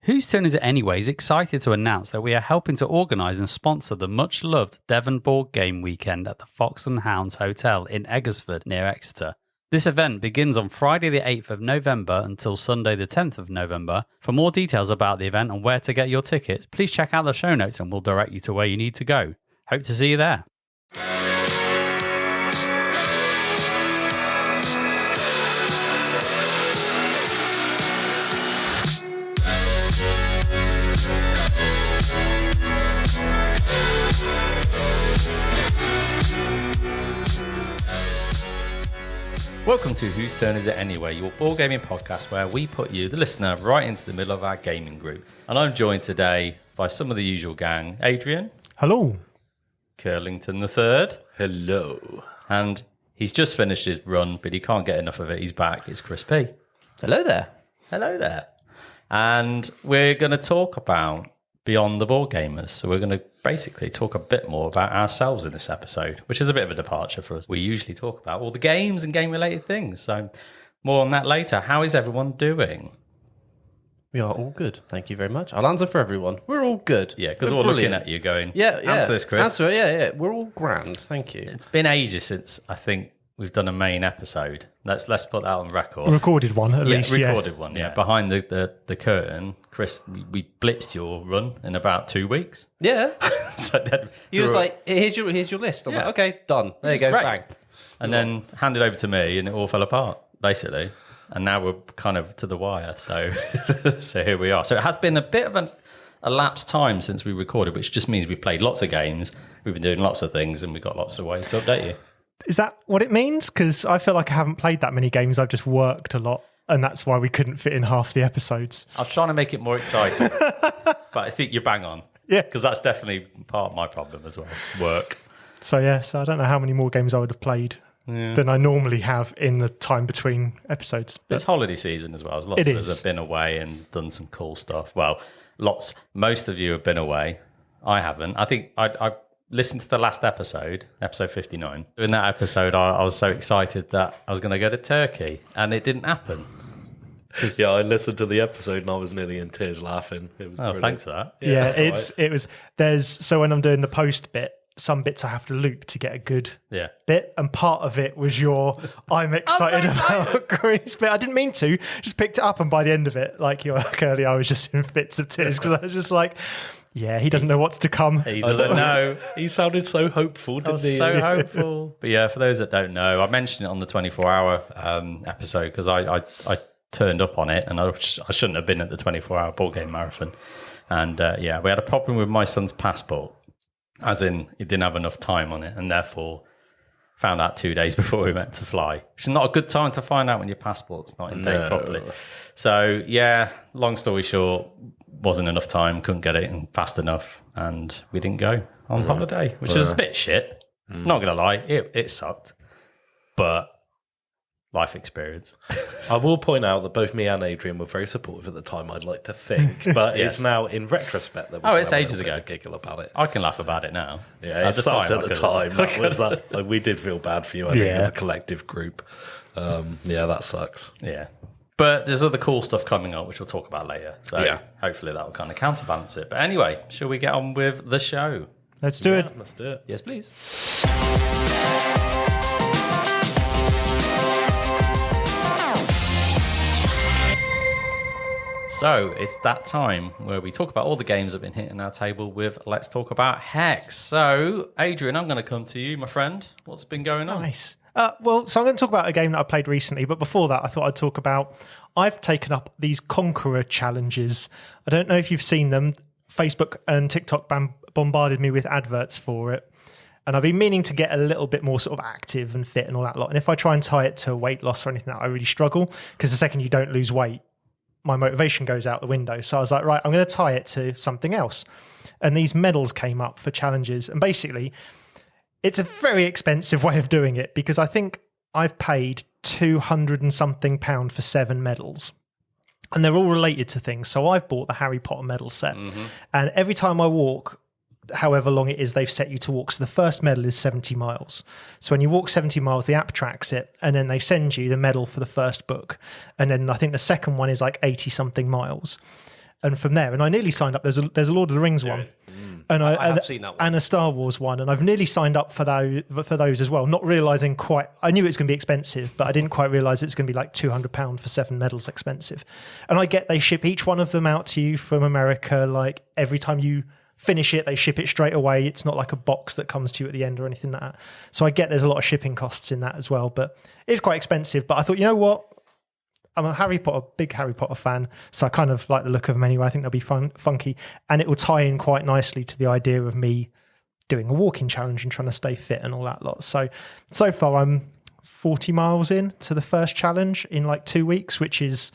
Whose Turn Is It Anyway is excited to announce that we are helping to organise and sponsor the much-loved Devon Board Game Weekend at the Fox and Hounds Hotel in Eggersford near Exeter. This event begins on Friday the 8th of November until Sunday the 10th of November. For more details about the event and where to get your tickets, please check out the show notes and we'll direct you to where you need to go. Hope to see you there. Welcome to Whose Turn Is It Anyway, your board gaming podcast where we put you, the listener, right into the middle of our gaming group. And I'm joined today by some of the usual gang. Adrian. Hello. Curlington the Third. Hello. And he's just finished his run, but he can't get enough of it. He's back. It's Chris P. Hello there. Hello there. And we're going to talk about Beyond the Board Gamers. So we're going to basically talk a bit more about ourselves in this episode, which is a bit of a departure for us. We usually talk about all the games and game-related things. So more on that later. How is everyone doing? We are all good. Thank you very much. I'll answer for everyone. We're all good. Yeah, because we're all looking at you going, answer this, Chris. Answer it, yeah. We're all grand. Thank you. It's been ages since I think we've done a main episode. Let's put that on record. Recorded one, at least. Recorded one, yeah. Behind the curtain, Chris, we blitzed your run in about 2 weeks. Yeah. So he was like, here's your list. I'm like, okay, done. There you go, great. bang. And then handed over to me and it all fell apart, basically. And now we're kind of to the wire. So so here we are. So it has been a bit of a elapsed time since we recorded, which just means we played lots of games. We've been doing lots of things and we've got lots of ways to update you. Is that what it means? Because I feel like I haven't played that many games. I've just worked a lot. And that's why we couldn't fit in half the episodes. I was trying to make it more exciting. But I think you're bang on. Yeah. Because that's definitely part of my problem as well. Work. So I don't know how many more games I would have played than I normally have in the time between episodes. But it's holiday season as well. Lots of us have been away and done some cool stuff. Well, most of you have been away. I haven't. I think I listened to the last episode 59. In that episode, I was so excited that I was going to go to Turkey, and it didn't happen. Yeah, I listened to the episode and I was nearly in tears laughing. It was brilliant. Thanks for that. Yeah, so when I'm doing the post bit, some bits I have to loop to get a good bit, and part of it was I'm excited about Greece bit. I didn't mean to, just picked it up, and by the end of it, like you're Kerley, I was just in fits of tears because I was just like, yeah, he doesn't know what's to come. He doesn't know. He sounded so hopeful, didn't he? So hopeful. But yeah, for those that don't know, I mentioned it on the 24-hour episode because I turned up on it, and I shouldn't have been at the 24-hour board game marathon. And we had a problem with my son's passport, as in he didn't have enough time on it, and therefore found out 2 days before we meant to fly, which is not a good time to find out when your passport's not in date properly. So long story short, wasn't enough time, couldn't get it in fast enough, and we didn't go on holiday, which was a bit shit. Not gonna lie, it sucked, but life experience. I will point out that both me and Adrian were very supportive at the time, I'd like to think, but it's now in retrospect that it's ages ago. Giggle about it. I can laugh about it now. Yeah, at the time that was that. Like, we did feel bad for you, I think, as a collective group. That sucks. Yeah. But there's other cool stuff coming up, which we'll talk about later. So hopefully that will kind of counterbalance it. But anyway, shall we get on with the show? Let's do it. Let's do it. Yes, please. So it's that time where we talk about all the games that have been hitting our table with Let's Talk About Hex. So, Adrian, I'm going to come to you, my friend. What's been going on? Nice. So I'm going to talk about a game that I played recently, but before that, I thought I'd talk about, I've taken up these Conqueror challenges. I don't know if you've seen them. Facebook and TikTok bombarded me with adverts for it. And I've been meaning to get a little bit more sort of active and fit and all that lot. And if I try and tie it to weight loss or anything, I really struggle, because the second you don't lose weight, my motivation goes out the window. So I was like, right, I'm going to tie it to something else. And these medals came up for challenges. And basically, it's a very expensive way of doing it, because I think I've paid £200 and something for 7 medals. And they're all related to things. So I've bought the Harry Potter medal set. Mm-hmm. And every time I walk, however long it is they've set you to walk. So the first medal is 70 miles. So when you walk 70 miles, the app tracks it, and then they send you the medal for the first book. And then I think the second one is like 80 something miles. and from there. And I nearly signed up. There's a Lord of the Rings one, and I have seen that one. and a Star Wars one, and I've nearly signed up for those as well. Not realizing quite, I knew it was going to be expensive, but I didn't quite realize it's going to be like £200 for 7 medals expensive. And they ship each one of them out to you from America. Like every time you finish it, they ship it straight away. It's not like a box that comes to you at the end or anything like that. So I get there's a lot of shipping costs in that as well, but it's quite expensive. But I thought, you know what? I'm a big Harry Potter fan, so I kind of like the look of them anyway. I think they'll be funky, and it will tie in quite nicely to the idea of me doing a walking challenge and trying to stay fit and all that lot. So far I'm 40 miles in to the first challenge in like 2 weeks, which is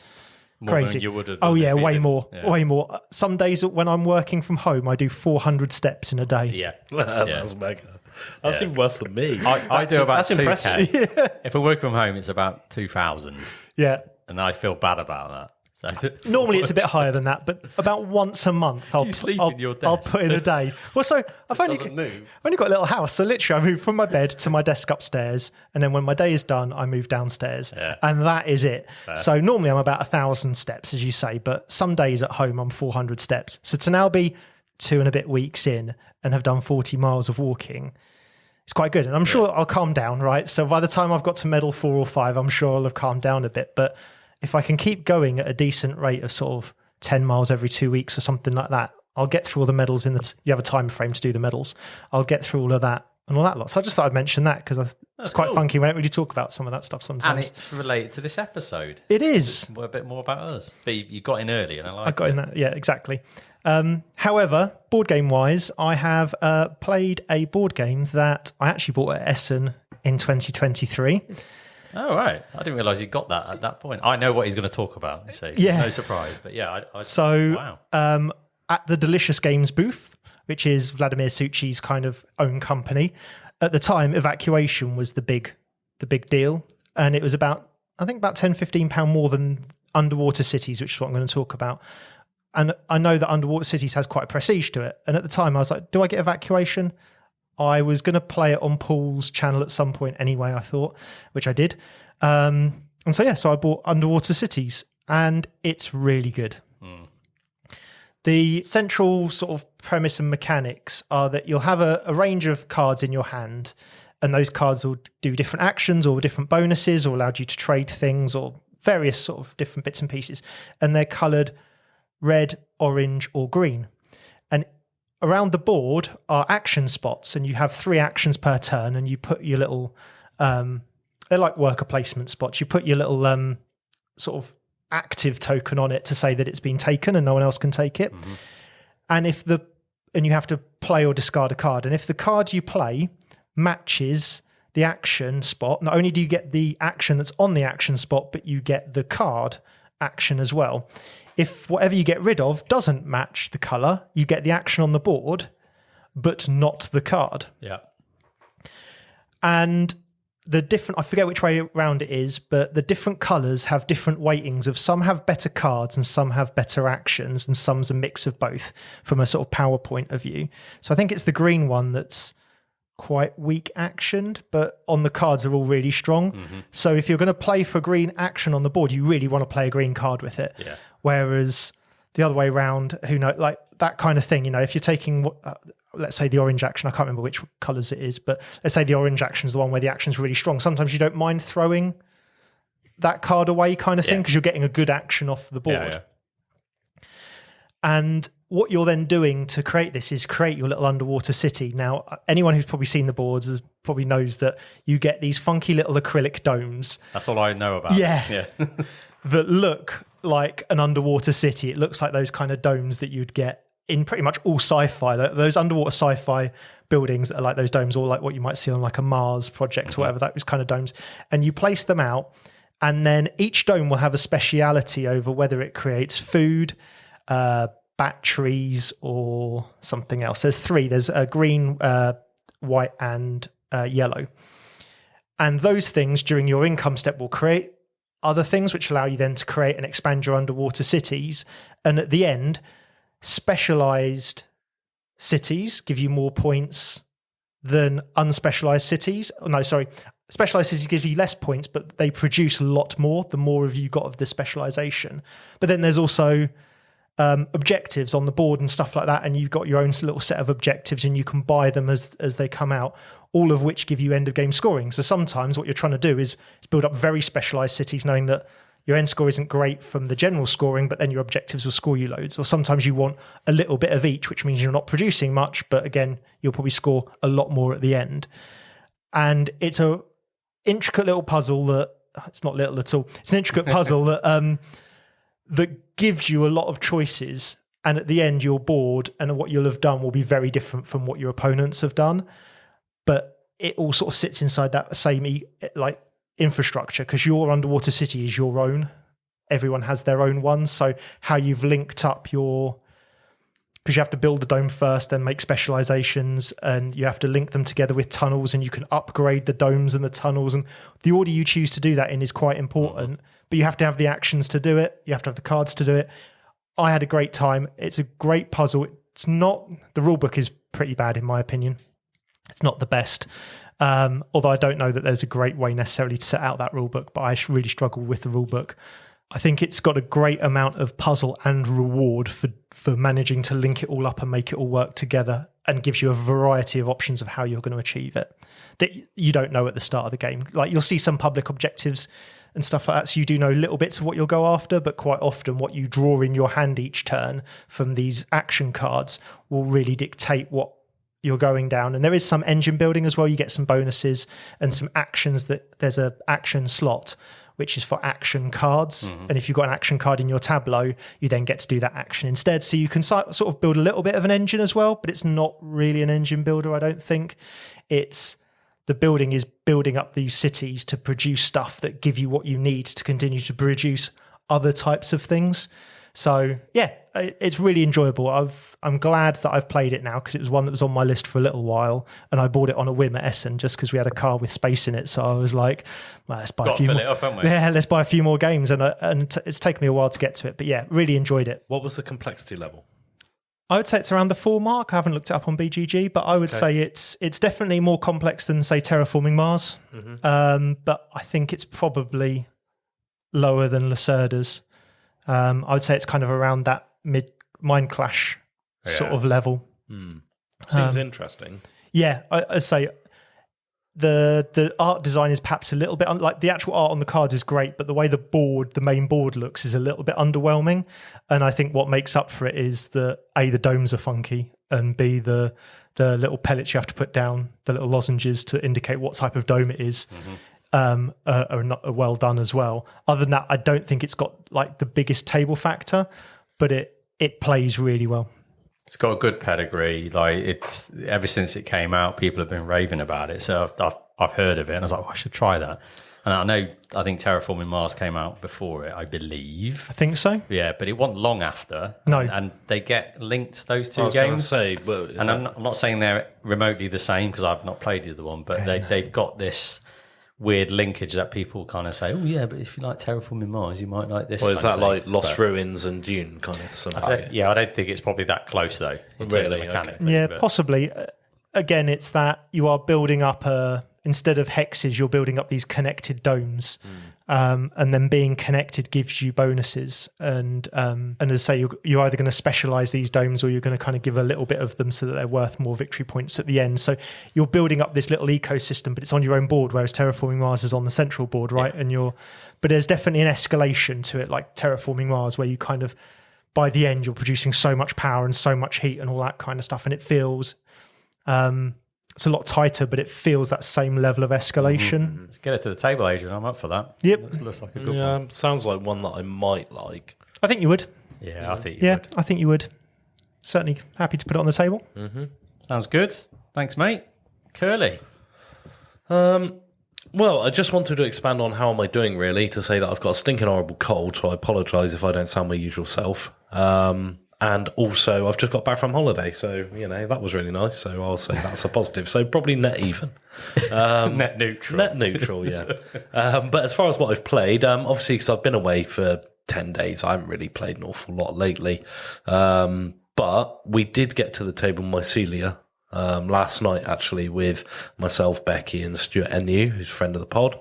more crazy. Than you would have oh yeah, way more. Some days when I'm working from home, I do 400 steps in a day. Yeah, That's mega. That's even worse than me. I do about that's 2K. impressive. If I work from home, it's about 2,000. Yeah. And I feel bad about that. So Normally it's a bit higher than that, but about once a month I'll put in a day. Well, so I've only got a little house, so literally I move from my bed to my desk upstairs, and then when my day is done, I move downstairs, and that is it. So normally I'm about 1,000 steps, as you say, but some days at home I'm 400 steps. So to now be 2 and a bit weeks in and have done 40 miles of walking, it's quite good. And I'm sure I'll calm down, right? So by the time I've got to medal 4 or 5, I'm sure I'll have calmed down a bit. But if I can keep going at a decent rate of sort of 10 miles every 2 weeks or something like that, I'll get through all the medals you have a time frame to do the medals. I'll get through all of that and all that lot. So I just thought I'd mention that because it's quite funky. We don't really talk about some of that stuff sometimes. And it's related to this episode. It is. A bit more about us. But you got in early and I got in that. Yeah, exactly. However, board game wise, I have played a board game that I actually bought at Essen in 2023. Oh, right. I didn't realise you got that at that point. I know what he's going to talk about. So no surprise. But yeah, wow. At the Delicious Games booth, which is Vladimir Suchi's kind of own company, at the time, Evacuation was the big deal. And it was about £10-15 more than Underwater Cities, which is what I'm going to talk about. And I know that Underwater Cities has quite a prestige to it. And at the time, I was like, do I get Evacuation? I was going to play it on Paul's channel at some point anyway, I thought, which I did. So I bought Underwater Cities, and it's really good. The central sort of premise and mechanics are that you'll have a range of cards in your hand, and those cards will do different actions or different bonuses or allow you to trade things or various sort of different bits and pieces. And they're coloured red, orange, or green. And around the board are action spots, and you have 3 actions per turn, and you put your little, they're like worker placement spots. You put your little sort of active token on it to say that it's been taken and no one else can take it. Mm-hmm. And you have to play or discard a card. And if the card you play matches the action spot, not only do you get the action that's on the action spot, but you get the card action as well. If whatever you get rid of doesn't match the colour, you get the action on the board, but not the card. Yeah. And I forget which way around it is, but the different colours have different weightings of some have better cards and some have better actions, and some's a mix of both from a sort of power point of view. So I think it's the green one that's quite weak actioned, but on the cards are all really strong. Mm-hmm. So if you're going to play for green action on the board, you really want to play a green card with it. Yeah. Whereas the other way around, who knows, like that kind of thing, if you're taking, let's say the orange action, I can't remember which colours it is, but let's say the orange action is the one where the action's really strong. Sometimes you don't mind throwing that card away kind of thing because you're getting a good action off the board. Yeah. And what you're then doing to create this is create your little underwater city. Now, anyone who's probably seen the boards probably knows that you get these funky little acrylic domes. That's all I know about. Yeah. That look like an underwater city. It looks like those kind of domes that you'd get in pretty much all sci-fi. Those underwater sci-fi buildings that are like those domes, or like what you might see on like a Mars project or whatever, those kind of domes. And you place them out, and then each dome will have a speciality over whether it creates food, batteries, or something else. There's 3. There's a green, white, and yellow. And those things during your income step will create other things which allow you then to create and expand your underwater cities. And at the end, specialized cities give you more points than unspecialized cities. No, sorry. Specialized cities give you less points, but they produce a lot more the more of you got of the specialization. But then there's also objectives on the board and stuff like that, and you've got your own little set of objectives and you can buy them as they come out, all of which give you end of game scoring. So sometimes what you're trying to do is build up very specialized cities, knowing that your end score isn't great from the general scoring, but then your objectives will score you loads. Or sometimes you want a little bit of each, which means you're not producing much, but again, you'll probably score a lot more at the end. And it's a intricate little puzzle that, it's not little at all, it's an intricate puzzle that that gives you a lot of choices, and at the end your board and what you'll have done will be very different from what your opponents have done, but it all sort of sits inside that same like infrastructure, because your underwater city is your own. Everyone has their own one, so how you've linked up because you have to build the dome first, then make specializations, and you have to link them together with tunnels, and you can upgrade the domes and the tunnels, and the order you choose to do that in is quite important. But you have to have the actions to do it. You have to have the cards to do it. I had a great time. It's a great puzzle. It's not, the rulebook is pretty bad in my opinion. It's not the best. Although I don't know that there's a great way necessarily to set out that rulebook, but I really struggled with the rulebook. I think it's got a great amount of puzzle and reward for managing to link it all up and make it all work together, and gives you a variety of options of how you're going to achieve it that you don't know at the start of the game. Like you'll see some public objectives and stuff like that, so you do know little bits of what you'll go after, but quite often what you draw in your hand each turn from these action cards will really dictate what you're going down. And there is some engine building as well. You get some bonuses and some actions. That there's a action slot which is for action cards. And if you've got an action card in your tableau, you then get to do that action instead. So you can sort of build a little bit of an engine as well, but it's not really an engine builder, I don't think. It's the building is building up these cities to produce stuff that give you what you need to continue to produce other types of things. So yeah, it's really enjoyable. I'm glad that I've played it now, because it was one that was on my list for a little while, and I bought it on a whim at Essen just because we had a car with space in it. So I was like, well, let's buy a few more. It up, haven't we? Yeah, let's buy a few more games, and it's taken me a while to get to it. But yeah, really enjoyed it. What was the complexity level? I would say it's around the 4 mark. I haven't looked it up on BGG, but I would say it's definitely more complex than, say, Terraforming Mars. But I think it's probably lower than Lacerda's. I would say it's kind of around that mid Mind Clash sort of level. Seems interesting. Yeah, I'd say the art design is perhaps a little bit like the actual art on the cards is great, but the way the main board looks is a little bit underwhelming. And I think what makes up for it is that A, the domes are funky, and B, the little pellets you have to put down, the little lozenges to indicate what type of dome it is. Are well done as well. Other than that, I don't think it's got like the biggest table factor, but it plays really well. It's got a good pedigree. Like it's ever since it came out, people have been raving about it. So I've heard of it, and I was like, oh, I should try that. And I think Terraforming Mars came out before it, I believe. I think so. Yeah, but it wasn't long after. No, and they get linked, those two games. I was going to say, and I'm not saying they're remotely the same because I've not played the other one, but they've got this weird linkage that people kind of say, oh yeah, but if you like Terraforming Mars, you might like this. Well, is that like Lost Ruins and Dune kind of scenario? I don't think it's probably that close though. In terms of mechanically, yeah, possibly. Again, it's that you are building up instead of hexes, you're building up these connected domes, and then being connected gives you bonuses. And as I say, you're either going to specialize these domes, or you're going to kind of give a little bit of them so that they're worth more victory points at the end. So you're building up this little ecosystem, but it's on your own board, whereas Terraforming Mars is on the central board, right? Yeah. But there's definitely an escalation to it, like Terraforming Mars, where you kind of, by the end, you're producing so much power and so much heat and all that kind of stuff, and it feels it's a lot tighter, but it feels that same level of escalation. Let's get it to the table, Adrian. I'm up for that. Yep. Looks like a good one. Sounds like one that I might like. I think you would. Yeah, I think you would. I think you would. Certainly happy to put it on the table. Sounds good. Thanks, mate. Kerley. Well, I just wanted to expand on how am I doing, really, to say that I've got a stinking horrible cold, so I apologise if I don't sound my usual self. And also, I've just got back from holiday, so, that was really nice. So I'll say that's a positive. So probably net even. Net neutral. Net neutral, yeah. But as far as what I've played, obviously, because I've been away for 10 days, I haven't really played an awful lot lately. But we did get to the table Mycelia last night, actually, with myself, Becky, and Stuart Enu, who's a friend of the pod.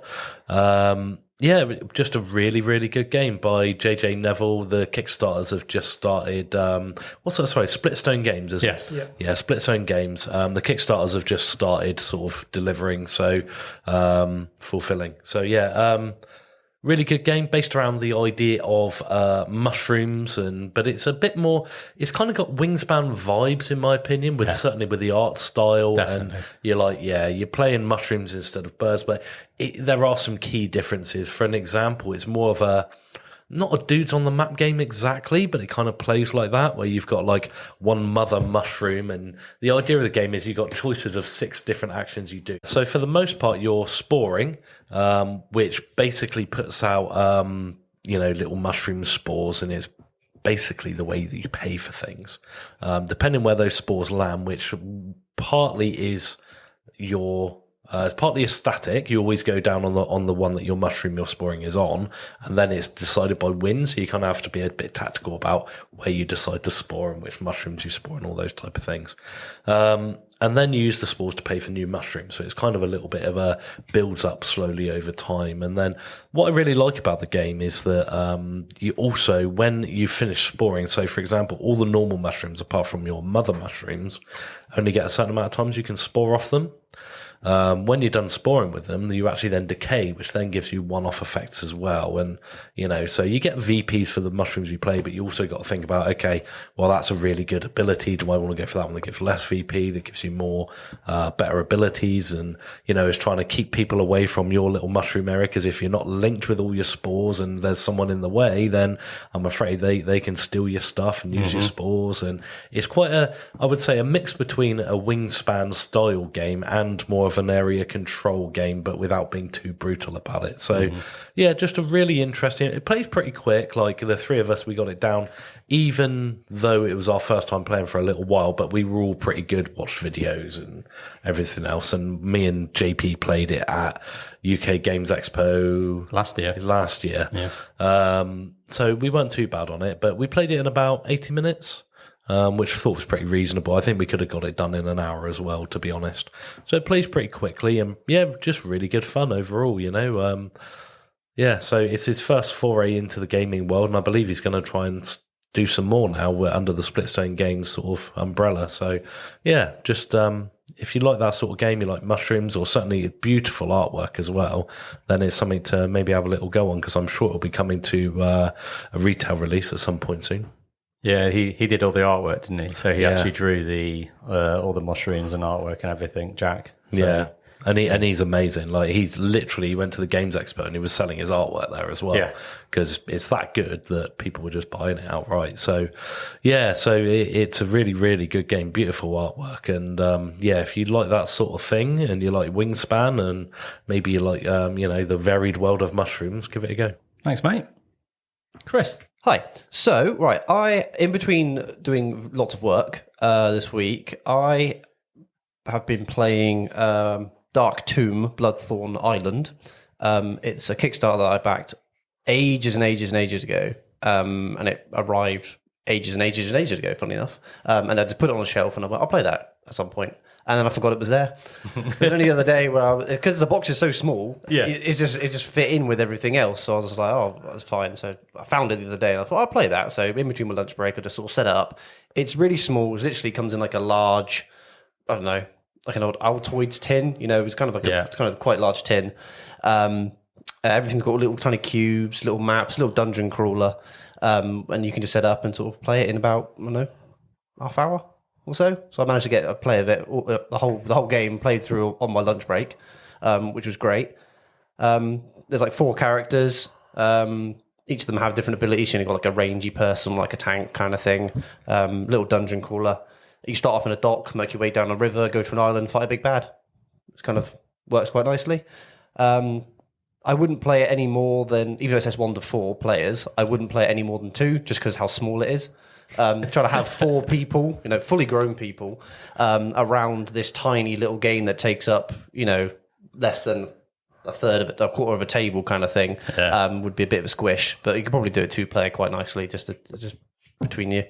Yeah, just a really, really good game by JJ Neville. The Kickstarters have just started. What's that? Sorry, Splitstone Games, isn't Yes. it? Yeah, Splitstone Games. The Kickstarters have just started sort of delivering, so fulfilling. So, yeah, really good game based around the idea of mushrooms, but it's a bit more. It's kind of got Wingspan vibes, in my opinion, with certainly with the art style. Definitely. And you're like, you're playing mushrooms instead of birds, but there are some key differences. For an example, it's more of a not a dudes on the map game exactly, but it kind of plays like that, where you've got like one mother mushroom, and the idea of the game is you've got choices of 6 different actions you do. So for the most part, you're sporing, which basically puts out, little mushroom spores, and it's basically the way that you pay for things, depending where those spores land, which partly is your. It's partly a static. You always go down on the one that your mushroom you're sporing is on, and then it's decided by wind. So you kind of have to be a bit tactical about where you decide to spore and which mushrooms you spore and all those type of things. And then you use the spores to pay for new mushrooms. So it's kind of a little bit of a builds up slowly over time. And then what I really like about the game is that you also, when you finish sporing, so for example, all the normal mushrooms apart from your mother mushrooms only get a certain amount of times you can spore off them. When you're done sporing with them, you actually then decay, which then gives you one-off effects as well. And, so you get VPs for the mushrooms you play, but you also got to think about, okay, well, that's a really good ability. Do I want to go for that one that gives less VP, that gives you more, better abilities? And, it's trying to keep people away from your little mushroom area, because if you're not linked with all your spores and there's someone in the way, then I'm afraid they can steal your stuff and use your spores. And it's quite I would say, a mix between a Wingspan style game and more of an area control game, but without being too brutal about it. So just a really interesting, it plays pretty quick. Like the 3 of us, we got it down, even though it was our first time playing for a little while, but we were all pretty good, watched videos and everything else. And me and JP played it at UK Games Expo last year. Yeah. So we weren't too bad on it, but we played it in about 80 minutes. Which I thought was pretty reasonable. I think we could have got it done in an hour as well, to be honest. So it plays pretty quickly, and just really good fun overall, so it's his first foray into the gaming world, and I believe he's going to try and do some more now. We're under the Splitstone Games sort of umbrella. So just if you like that sort of game, you like mushrooms, or certainly beautiful artwork as well, then it's something to maybe have a little go on, because I'm sure it'll be coming to a retail release at some point soon. Yeah, he did all the artwork, didn't he? So he actually drew the all the mushrooms and artwork and everything, Jack. So. Yeah, and he's amazing. Like he went to the Games Expo and he was selling his artwork there as well. Because it's that good that people were just buying it outright. So it's a really, really good game, beautiful artwork, and if you like that sort of thing and you like Wingspan and maybe you like the varied world of mushrooms, give it a go. Thanks, mate. Chris. Hi. So, right, in between doing lots of work this week, I have been playing Dark Tomb, Bloodthorn Island. It's a Kickstarter that I backed ages and ages and ages ago, and it arrived ages and ages and ages ago, funny enough. And I just put it on the shelf, and I went, I'll play that at some point. And then I forgot it was there. It was only the other day where because the box is so small, it just fit in with everything else. So I was just like, oh, that's fine. So I found it the other day and I thought, I'll play that. So in between my lunch break, I just sort of set it up. It's really small. It literally comes in like a large, I don't know, like an old Altoids tin. It's kind of like it's kind of quite large tin. Everything's got little tiny cubes, little maps, little dungeon crawler, and you can just set up and sort of play it in about, I don't know, half hour or so. So I managed to get a play of it, the whole game played through on my lunch break, which was great. There's like 4 characters. Each of them have different abilities. You've got like a rangy person, like a tank kind of thing. Little dungeon crawler. You start off in a dock, make your way down a river, go to an island, fight a big bad. It kind of works quite nicely. I wouldn't play it any more than, even though it says 1 to 4 players, I wouldn't play it any more than 2, just because how small it is. Try to have 4 people, fully grown people, around this tiny little game that takes up, less than a third of it, a quarter of a table kind of thing, would be a bit of a squish. But you could probably do it 2-player quite nicely, just between you.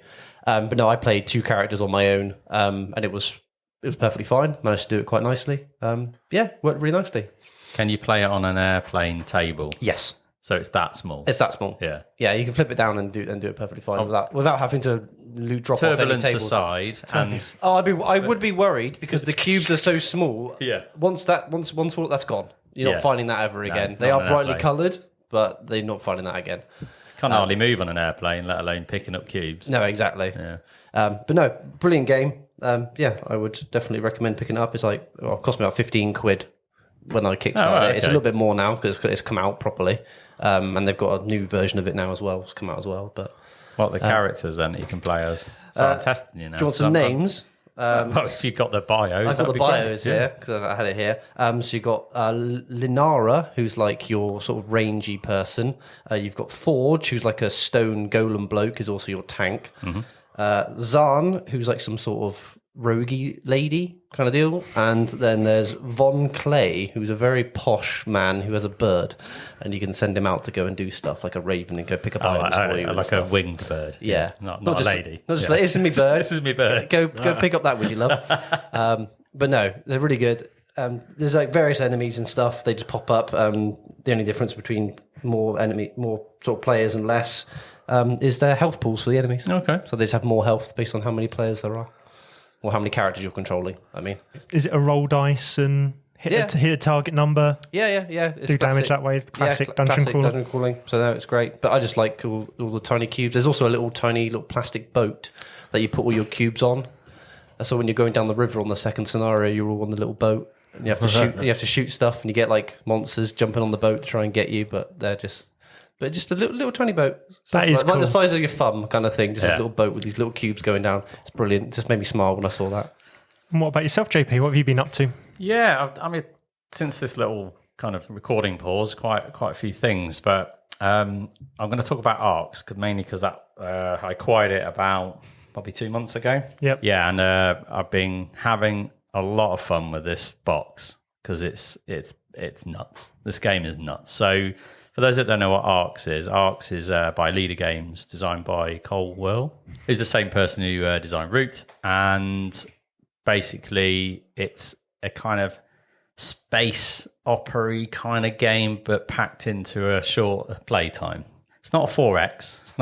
But no, I played 2 characters on my own, and it was perfectly fine. Managed to do it quite nicely. Worked really nicely. Can you play it on an airplane table? Yes. So it's that small. It's that small. Yeah. Yeah, you can flip it down and do it perfectly fine without having to drop off any Turbulence tables. aside, and I would be worried because the cubes are so small. Yeah. Once that's gone. You're not finding that ever again. They not are on an brightly airplane. coloured, but they're not finding that again. can't hardly move on an airplane, let alone picking up cubes. No, exactly. Yeah. But no, brilliant game. Yeah, I would definitely recommend picking it up. It's like, it cost me about 15 quid when I kickstarted right, it. It's a okay. little bit more now because it's come out properly. And they've got a new version of it now as well. It's come out as well. But What are the characters then that you can play as? So I'm testing you now. do you want some names? Well, if you've got the bios, I've got that'd the be great. bios here because I had it here. So you've got Linara, who's like your sort of rangy person. You've got Forge, who's like a stone golem bloke, is also your tank. Zahn, who's like some sort of roguey lady kind of deal. And then there's Von Clay, who's a very posh man who has a bird. And you can send him out to go and do stuff like a raven and go pick up items for you. and like stuff. a winged bird. Yeah. Not just a lady. Not just Yeah. like, this is me bird. This is me bird. Go pick up that, would you love? But no, they're really good. There's like various enemies and stuff. They just pop up. The only difference between more sort of players and less is their health pools for the enemies. Okay. So they just have more health based on how many players there are, or how many characters you're controlling. I mean, Is it a roll dice and hit a target number? yeah. It's Do damage that way. Classic dungeon crawler. dungeon crawling. So no, it's great. But I just like all the tiny cubes. There's also a tiny little plastic boat that you put all your cubes on. So when you're going down the river on the second scenario, you're all on the little boat. And you have to shoot. You have to shoot stuff, and you get like monsters jumping on the boat to try and get you. But they're just a little tiny boat. So That it's is like the cool. size of your thumb, kind of thing. Just this Yeah. little boat with these little cubes going down. It's brilliant. It just made me smile when I saw that. And what about yourself, JP? What have you been up to? Yeah, I mean, since this little kind of recording pause, quite a few things, but I'm going to talk about Arcs mainly because that I acquired it about probably 2 months ago. Yep. Yeah, and I've been having a lot of fun with this box because it's nuts. This game is nuts. So for those that don't know what Arcs is by Leader Games, designed by Cole Whirl, who's the same person who designed Root, and basically it's a kind of space opera kind of game, but packed into a short playtime. It's not a 4X.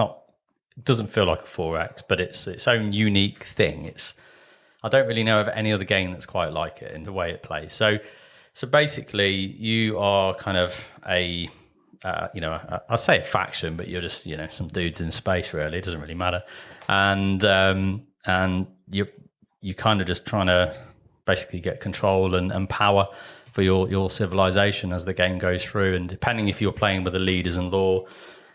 It doesn't feel like a 4X, but it's its own unique thing. I don't really know of any other game that's quite like it in the way it plays. So basically, you are kind of I'll say a faction, but you're just some dudes in space. Really, it doesn't really matter, and you kind of just trying to basically get control and power for your civilization as the game goes through. And depending if you're playing with the leaders and lore,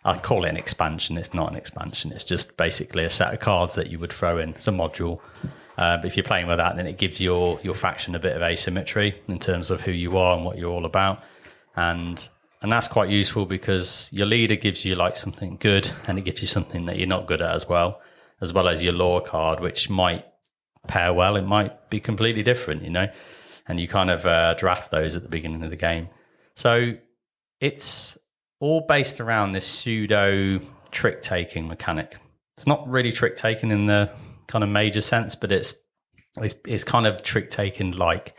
I call it an expansion. It's not an expansion. It's just basically a set of cards that you would throw in. It's a module. But if you're playing with that, then it gives your faction a bit of asymmetry in terms of who you are and what you're all about. And that's quite useful because your leader gives you like something good, and it gives you something that you're not good at as well as your lore card, which might pair well. It might be completely different, and you kind of draft those at the beginning of the game. So it's all based around this pseudo trick-taking mechanic. It's not really trick-taking in the kind of major sense, but it's kind of trick-taking like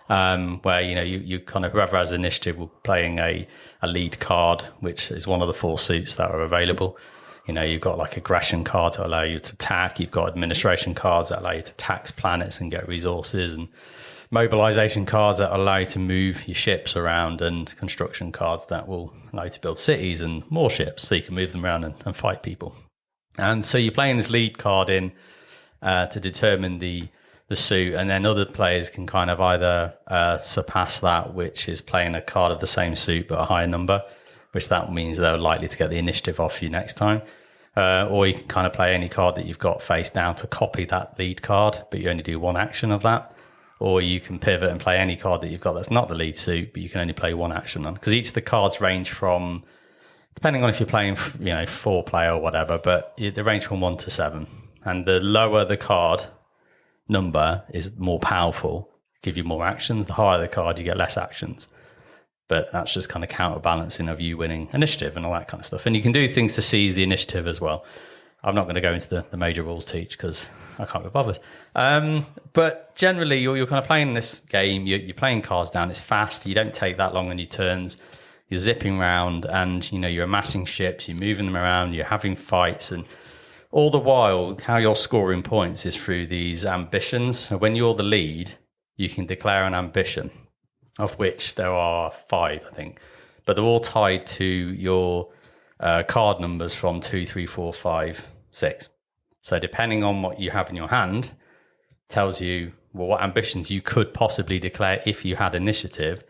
where you kind of, whoever has initiative will playing a lead card, which is one of the 4 suits that are available. You've got like aggression cards that allow you to attack. You've got administration cards that allow you to tax planets and get resources, and mobilization cards that allow you to move your ships around, and construction cards that will allow you to build cities and more ships so you can move them around and fight people. And so you're playing this lead card in to determine the suit, and then other players can kind of either surpass that, which is playing a card of the same suit but a higher number, which that means they're likely to get the initiative off you next time. Or you can kind of play any card that you've got face down to copy that lead card, but you only do one action of that. Or you can pivot and play any card that you've got that's not the lead suit, but you can only play one action on. Because each of the cards range from, depending on if you're playing 4-player or whatever, but they range from 1 to 7. And the lower the card number is more powerful, give you more actions. The higher the card, you get less actions. But that's just kind of counterbalancing of you winning initiative and all that kind of stuff. And you can do things to seize the initiative as well. I'm not going to go into the major rules teach because I can't be bothered. But generally, you're kind of playing this game. You're playing cards down. It's fast. You don't take that long on your turns. you're zipping around, and you're amassing ships, you're moving them around, you're having fights, and all the while, how you're scoring points is through these ambitions. So when you're the lead, you can declare an ambition, of which there are 5, I think, but they're all tied to your card numbers from 2, 3, 4, 5, 6. So depending on what you have in your hand, tells you what ambitions you could possibly declare if you had initiative.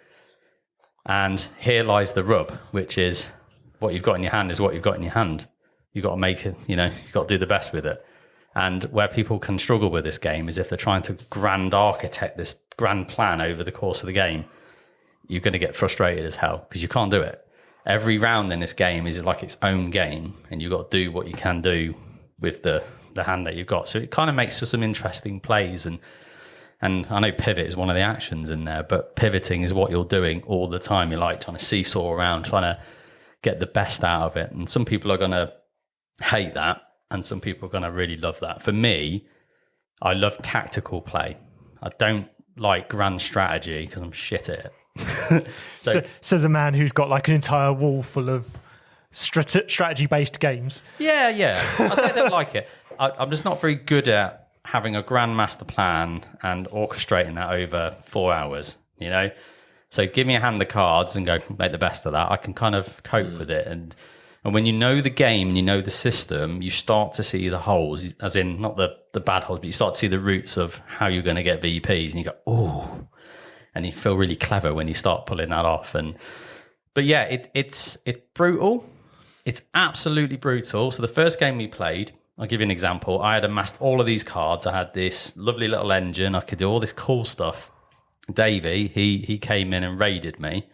And here lies the rub, which is what you've got in your hand is what you've got in your hand. You've got to make it, you've got to do the best with it. And where people can struggle with this game is if they're trying to grand architect this grand plan over the course of the game, you're going to get frustrated as hell because you can't do it. Every round in this game is like its own game, and you've got to do what you can do with the hand that you've got. So it kind of makes for some interesting plays. And I know pivot is one of the actions in there, but pivoting is what you're doing all the time. You're like trying to seesaw around, trying to get the best out of it. And some people are going to hate that, and some people are going to really love that. For me, I love tactical play. I don't like grand strategy because I'm shit at it. Says a man who's got like an entire wall full of strategy-based games. Yeah. I say I don't like it. I'm just not very good at having a grand master plan and orchestrating that over 4 hours, So give me a hand of cards and go make the best of that. I can kind of cope with it. And when you know the game and you know the system, you start to see the holes, as in not the bad holes, but you start to see the roots of how you're going to get VPs. And you go, oh, and you feel really clever when you start pulling that off. But yeah, it's brutal. It's absolutely brutal. So the first game we played, I'll give you an example. I had amassed all of these cards. I had this lovely little engine. I could do all this cool stuff. Davey, he came in and raided me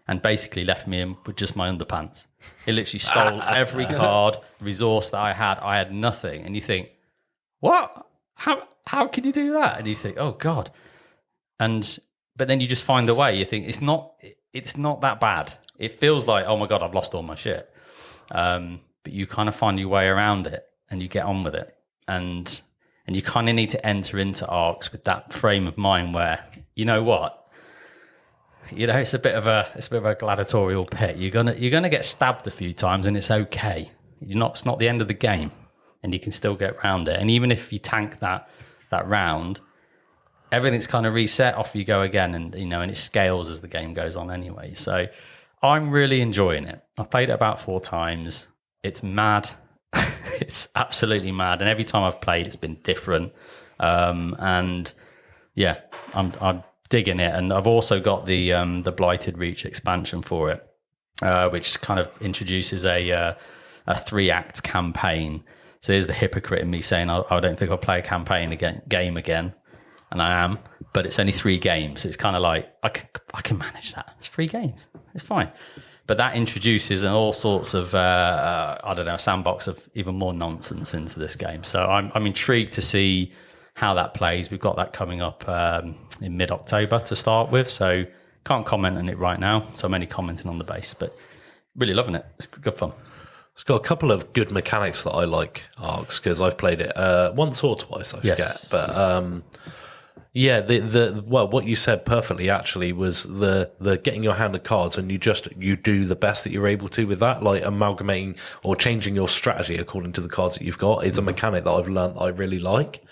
and basically left me in with just my underpants. He literally stole every card, resource that I had. I had nothing. And you think, what? How can you do that? And you think, oh God. But then you just find a way. You think it's not that bad. It feels like, oh my God, I've lost all my shit. But you kind of find your way around it and you get on with it. And you kind of need to enter into arcs with that frame of mind where, you know what? It's a bit of a gladiatorial pit. You're gonna get stabbed a few times and it's okay. It's not the end of the game, and you can still get around it. And even if you tank that round, everything's kind of reset, off you go again, and and it scales as the game goes on anyway. So I'm really enjoying it. I've played it about 4 times. It's mad. It's absolutely mad. And every time I've played, it's been different. And yeah, I'm digging it. And I've also got the Blighted Reach expansion for it, which kind of introduces a 3-act campaign. So there's the hypocrite in me saying, I don't think I'll play a game again. And I am, but it's only 3 games. So it's kind of like, I can manage that. It's 3 games. It's fine. But that introduces all sorts of, a sandbox of even more nonsense into this game. So I'm intrigued to see how that plays. We've got that coming up in mid-October to start with. So can't comment on it right now. So I'm only commenting on the base, but really loving it. It's good fun. It's got a couple of good mechanics that I like, Arcs, because I've played it once or twice, I forget. Yes. But yeah, what you said perfectly actually was the getting your hand of cards and you do the best that you're able to with that, like amalgamating or changing your strategy according to the cards that you've got is a mechanic that I've learned that I really like.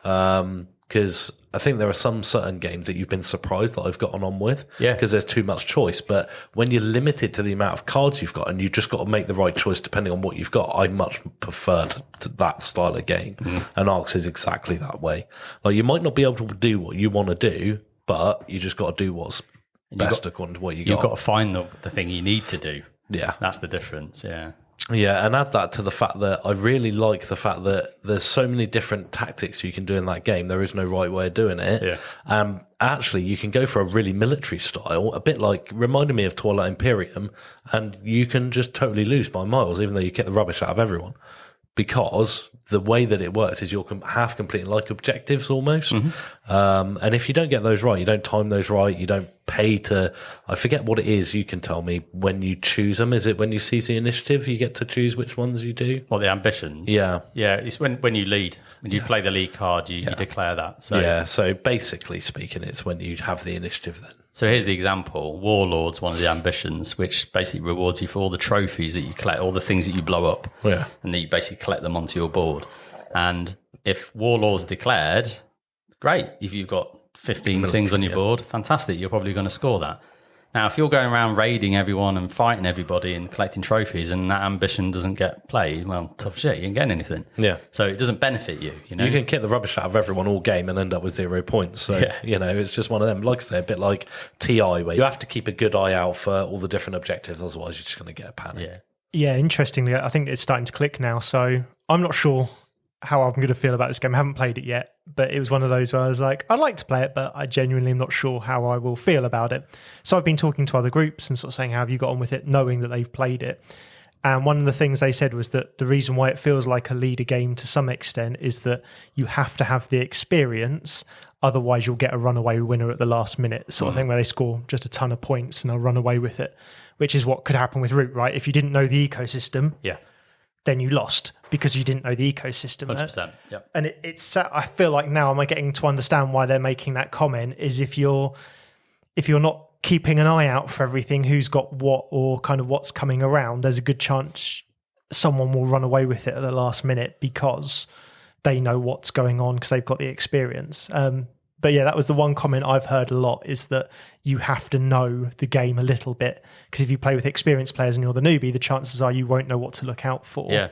Because I think there are some certain games that you've been surprised that I've gotten on with. Yeah. Because there's too much choice. But when you're limited to the amount of cards you've got and you've just got to make the right choice depending on what you've got, I much preferred to that style of game. And Arcs is exactly that way. Like, you might not be able to do what you want to do, but you just got to do what's best according to what you got. You've got to find the thing you need to do. Yeah. That's the difference, yeah. Yeah, and add that to the fact that I really like the fact that there's so many different tactics you can do in that game. There is no right way of doing it. Yeah. Actually, you can go for a really military style, a bit like, reminded me of Twilight Imperium, and you can just totally lose by miles, even though you get the rubbish out of everyone. Because the way that it works is you're half completing like objectives almost. And if you don't get those right, you don't time those right, you don't pay to, I forget what it is, you can tell me, when you choose them. Is it when you seize the initiative, you get to choose which ones you do? Well, the ambitions. Yeah. Yeah, it's when you lead. When you play the lead card, you declare that. So basically speaking, it's when you have the initiative then. So here's the example. Warlord's one of the ambitions, which basically rewards you for all the trophies that you collect, all the things that you blow up. Yeah. And then you basically collect them onto your board. And if Warlord's declared, great. If you've got 15 things on your board, fantastic. You're probably going to score that. Now, if you're going around raiding everyone and fighting everybody and collecting trophies and that ambition doesn't get played, well, tough shit. You ain't getting anything. Yeah. So it doesn't benefit you, you know? You can kick the rubbish out of everyone all game and end up with 0 points. So, you know, it's just one of them. Like I say, a bit like TI, where you have to keep a good eye out for all the different objectives. Otherwise, you're just going to get a panic. Yeah, interestingly, I think it's starting to click now. So I'm not sure how I'm going to feel about this game. I haven't played it yet, but it was one of those where I was like, I'd like to play it, but I genuinely am not sure how I will feel about it. So I've been talking to other groups and sort of saying, how have you got on with it, knowing that they've played it. And one of the things they said was that the reason why it feels like a leader game to some extent is that you have to have the experience, otherwise you'll get a runaway winner at the last minute, sort of thing, where they score just a ton of points and they'll run away with it, which is what could happen with Root, right? If you didn't know the ecosystem, then you lost because you didn't know the ecosystem. 100%. Yeah. And it's I feel like now I'm getting to understand why they're making that comment, is if you're not keeping an eye out for everything, who's got what or kind of what's coming around, there's a good chance someone will run away with it at the last minute because they know what's going on because they've got the experience. But yeah, that was the one comment I've heard a lot, is that you have to know the game a little bit, because if you play with experienced players and you're the newbie, the chances are you won't know what to look out for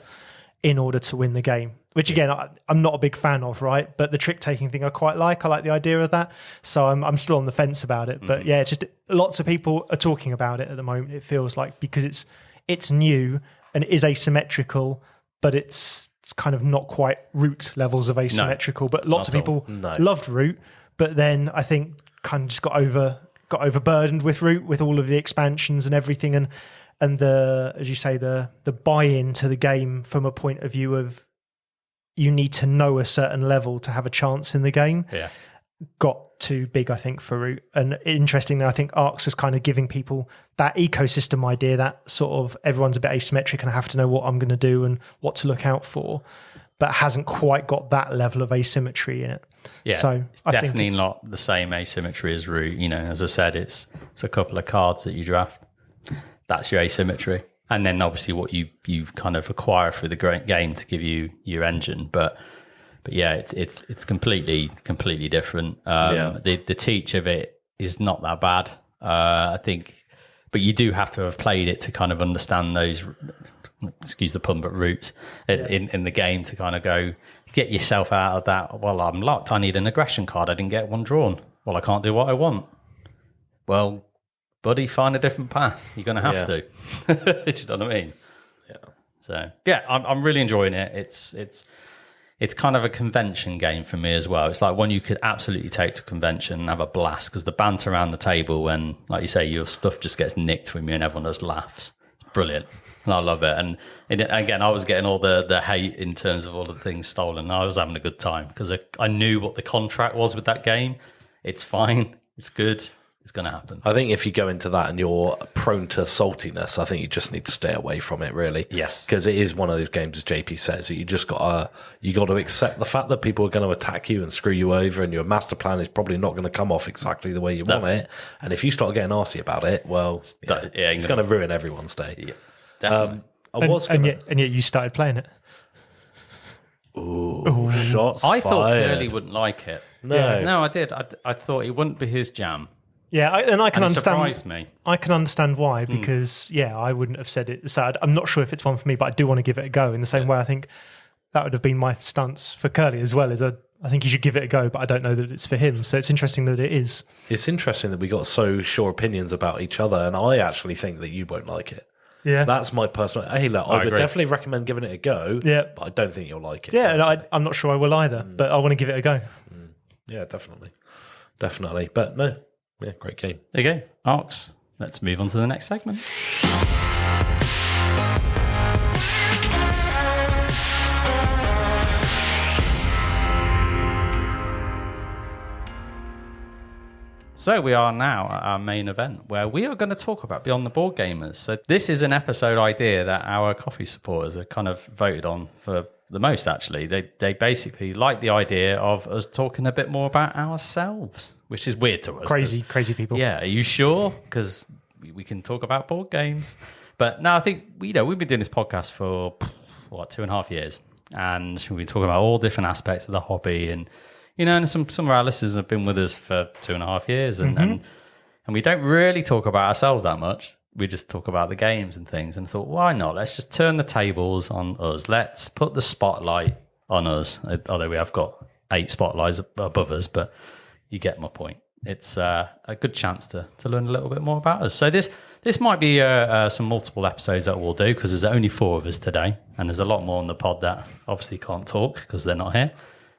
in order to win the game. Which again, I'm not a big fan of, right? But the trick-taking thing I quite like. I like the idea of that. So I'm still on the fence about it. But yeah, just lots of people are talking about it at the moment, it feels like, because it's new and it is asymmetrical, but it's kind of not quite Root levels of asymmetrical. But lots of people loved Root. But then I think kind of just got overburdened with Root, with all of the expansions and everything, and the, as you say, the buy-in to the game from a point of view of you need to know a certain level to have a chance in the game. Yeah. Got too big, I think, for Root. And interestingly, I think Arcs is kind of giving people that ecosystem idea, that sort of everyone's a bit asymmetric and I have to know what I'm going to do and what to look out for, but hasn't quite got that level of asymmetry in it. Yeah, so it's definitely not the same asymmetry as Root. You know, as I said, it's a couple of cards that you draft. That's your asymmetry. And then obviously what you kind of acquire through the game to give you your engine. But yeah, it's completely different. The teach of it is not that bad, I think. But you do have to have played it to kind of understand those, excuse the pun, but roots in the game to kind of go, get yourself out of that. Well, I'm locked. I need an aggression card. I didn't get one drawn. Well, I can't do what I want. Well, buddy, find a different path. You're going to have to. Do you know what I mean? Yeah. So, yeah, I'm really enjoying it. It's kind of a convention game for me as well. It's like one you could absolutely take to a convention and have a blast, because the banter around the table when, like you say, your stuff just gets nicked with me and everyone just laughs. It's brilliant. And I love it. And again, I was getting all the hate in terms of all the things stolen. I was having a good time because I knew what the contract was with that game. It's fine. It's good. It's going to happen. I think if you go into that and you're prone to saltiness, I think you just need to stay away from it, really. Yes. Because it is one of those games, as JP says, that you just got to accept the fact that people are going to attack you and screw you over, and your master plan is probably not going to come off exactly the way you want it. And if you start getting arsey about it, well, it's going to ruin everyone's day. Yeah, definitely. And yet you started playing it. Ooh. Shots I fired. thought Kerley wouldn't like it. No, I did. I thought it wouldn't be his jam. Yeah, and I can understand. Surprised me. I can understand why, because I wouldn't have said it. So I'm not sure if it's one for me, but I do want to give it a go. In the same way, I think that would have been my stance for Kerley as well. I think you should give it a go, but I don't know that it's for him. So it's interesting that it is. It's interesting that we got so sure opinions about each other, and I actually think that you won't like it. Yeah, that's my personal. Hey, look, I would definitely recommend giving it a go. Yeah, but I don't think you'll like it. Yeah, and I'm not sure I will either, but I want to give it a go. Yeah, definitely. But no, yeah, great game. There you go, Arcs. Let's move on to the next segment. So we are now at our main event where we are going to talk about Beyond the Board Gamers. So this is an episode idea that our coffee supporters have kind of voted on for the most, actually. They basically like the idea of us talking a bit more about ourselves, which is weird to us. Crazy people. Yeah, are you sure? Because we can talk about board games. But no, I think, we've been doing this podcast for, 2.5 years. And we've been talking about all different aspects of the hobby. And, and some of our listeners have been with us for 2.5 years. And we don't really talk about ourselves that much. We just talk about the games and things. And I thought, why not? Let's just turn the tables on us. Let's put the spotlight on us. Although we have got 8 spotlights above us, but you get my point. It's a good chance to learn a little bit more about us. So this might be some multiple episodes that we'll do because there's only 4 of us today. And there's a lot more on the pod that obviously can't talk because they're not here.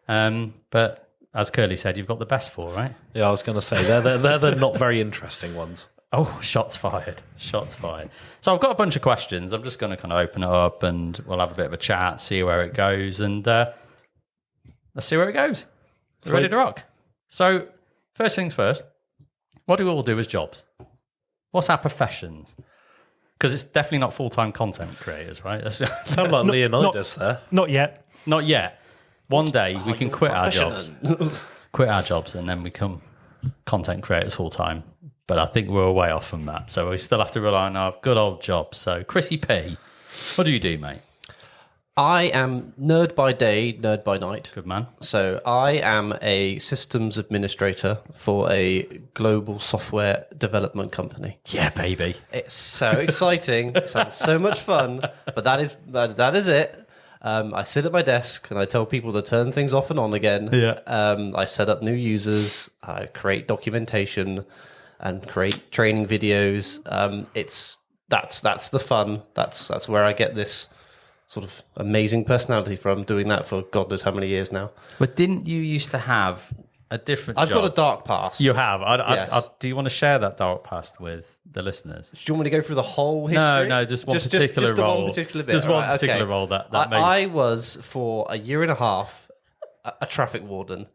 But as Kerley said, you've got the best 4, right? Yeah, I was going to say, they're the not very interesting ones. Oh, shots fired. Shots fired. So I've got a bunch of questions. I'm just going to kind of open it up and we'll have a bit of a chat, see where it goes, and let's see where it goes. We're ready to rock. So first things first, what do we all do as jobs? What's our professions? Because it's definitely not full-time content creators, right? Sound like Leonidas there. Not yet. Not yet. One day we can quit our jobs. Quit our jobs and then become content creators full-time. But I think we're way off from that. So we still have to rely on our good old jobs. So Chrissy P, what do you do, mate? I am nerd by day, nerd by night. Good man. So I am a systems administrator for a global software development company. Yeah, baby. It's so exciting. It sounds so much fun. But that is it. I sit at my desk and I tell people to turn things off and on again. Yeah. I set up new users. I create documentation and create training videos. That's the fun. That's where I get this sort of amazing personality from, doing that for God knows how many years now. But didn't you used to have a different I've job? got a dark past. You have? Yes. Do you want to share that dark past with the listeners? Do you want me to go through the whole history? No, just one particular just the role. one particular bit. Just one Right, particular okay. role that made... I was, for a year and a half, a traffic warden.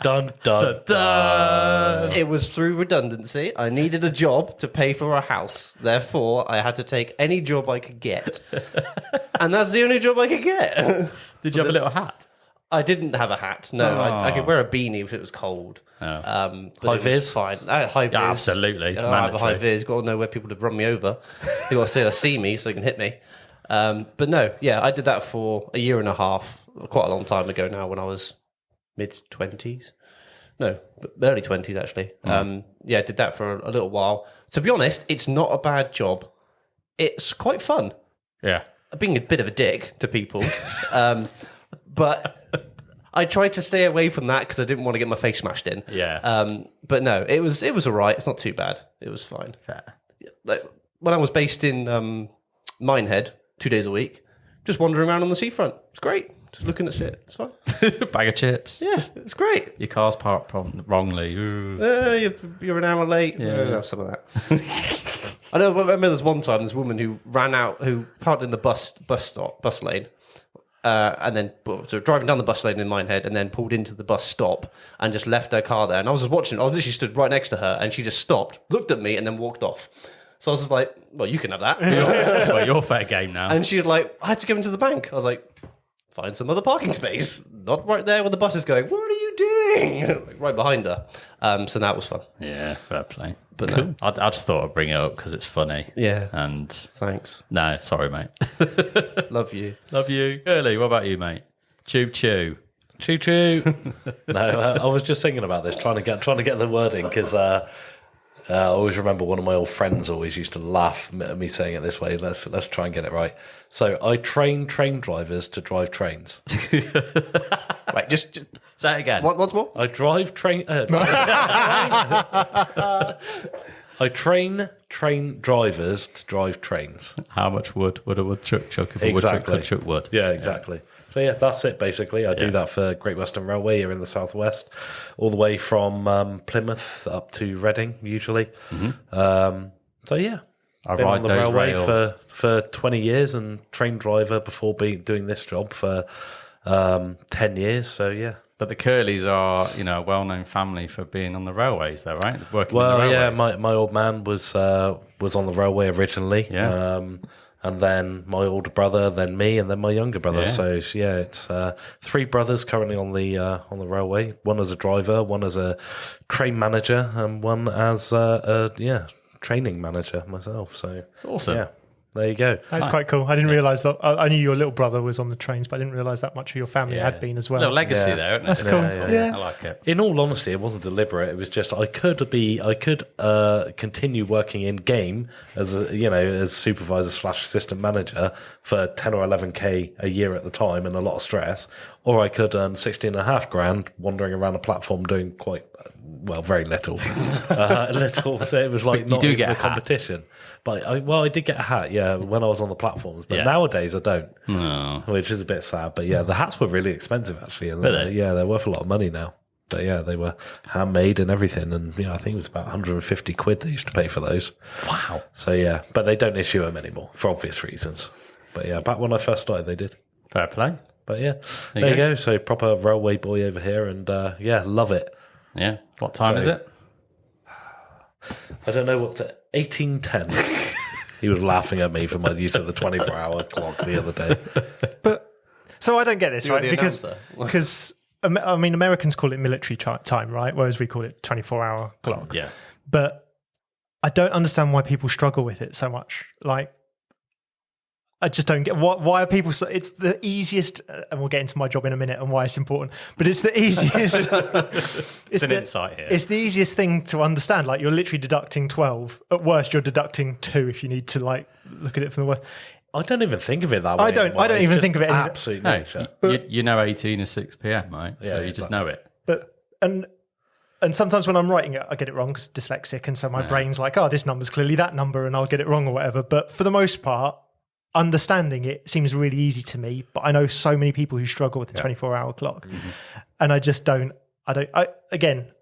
Dun, dun, dun. It was through redundancy. I needed a job to pay for a house. Therefore, I had to take any job I could get. And that's the only job I could get. Did you have a little hat? I didn't have a hat. No, I could wear a beanie if it was cold. Oh. But High it was vis? fine. High vis. Yeah, absolutely. I have a high Mandatory. vis. Got to know where people to run me over. They got to see me so they can hit me. But no, yeah, I did that for a year and a half. Quite a long time ago now, when I was mid-20s. No, early 20s actually. Yeah, I did that for a little while. To be honest, it's not a bad job. It's quite fun. Yeah. Being a bit of a dick to people. But I tried to stay away from that because I didn't want to get my face smashed in. Yeah. But no, it was all right. It's not too bad. It was fine. Fair. Like, when I was based in Minehead 2 days a week, just wandering around on the seafront. It's great. Just looking at shit. It's fine. Bag of chips. Yeah, it's great. Your car's parked wrongly. Ooh. You're an hour late. Yeah. Have some of that. I remember there's one time this woman who who parked in the bus lane, and then driving down the bus lane in Minehead, and then pulled into the bus stop and just left her car there. And I was just watching. I was literally stood right next to her, and she just stopped, looked at me, and then walked off. So I was just like, "Well, you can have that." Well, you're fair game now. And she was like, "I had to go into the bank." I was like, "Find some other parking space, not right there where the bus is going." "What are you doing?" Like, right behind her. So that was fun. Yeah, fair play. But Cool. no. I just thought I'd bring it up because it's funny. Yeah. And Thanks. no, sorry, mate. Love you. Love you. Early, what about you, mate? Chew, chew. Choo choo. No, I was just thinking about this, trying to get the word in because I always remember one of my old friends always used to laugh at me saying it this way. Let's try and get it right. So I train train drivers to drive trains. Right, just Say it again. once more. I drive train. I train train drivers to drive trains. How much wood would a woodchuck chuck if a Exactly. woodchuck could chuck wood? Yeah, exactly. So yeah, that's it basically. I do that for Great Western Railway here in the southwest, all the way from Plymouth up to Reading usually. So yeah, I been ride on the those railway rails. for 20 years and train driver before doing this job for 10 years. So, yeah. But the Kerleys are, a well-known family for being on the railways, though, right? Working Well, in the yeah, railways. my old man was on the railway originally. Yeah. And then my older brother, then me, and then my younger brother. Yeah. So it's 3 brothers currently on the railway. One as a driver, one as a train manager, and one as a training manager myself. So It's awesome. yeah, there you go. That's quite cool. I didn't realise that. I knew your little brother was on the trains, but I didn't realise that much of your family had been as well. Little legacy Yeah. there, isn't it? That's cool. Yeah. I like it. In all honesty, it wasn't deliberate. It was just I could continue working in game as as supervisor / assistant manager for 10 or 11k a year at the time and a lot of stress, or I could earn 16.5 grand wandering around a platform doing very little, little. So it was like you not do even get a a hat. competition. But I did get a hat, when I was on the platforms. But Yeah. nowadays I don't, No. which is a bit sad. But yeah, the hats were really expensive actually, and Were they? they're worth a lot of money now. But yeah, they were handmade and everything, and I think it was about 150 quid they used to pay for those. Wow. So yeah, but they don't issue them anymore for obvious reasons. But yeah, back when I first started, they did. Fair play. But yeah, There there you you go. So proper railway boy over here, and love it. Yeah. What time So- is it? I don't know what's it. 1810. He was laughing at me for my use of the 24-hour clock the other day. But so I don't get this, You're right? the Because Americans call it military time, right? Whereas we call it 24-hour clock. Yeah. But I don't understand why people struggle with it so much. Like, I just don't get why are people so. It's the easiest, and we'll get into my job in a minute and why it's important. But it's the easiest. It's an insight here. It's the easiest thing to understand. Like, you're literally deducting 12. At worst, you're deducting 2 if you need to look at it from the worst. I don't even think of it that way. I don't anymore. It's even just think of it any- absolute No, nature. you know 18 is 6 p.m., right? So you just exactly. know it. But and sometimes when I'm writing it, I get it wrong because dyslexic, and so my brain's like, oh, this number's clearly that number, and I'll get it wrong or whatever. But for the most part, understanding it seems really easy to me. But I know so many people who struggle with the 24-hour clock, and I just don't. I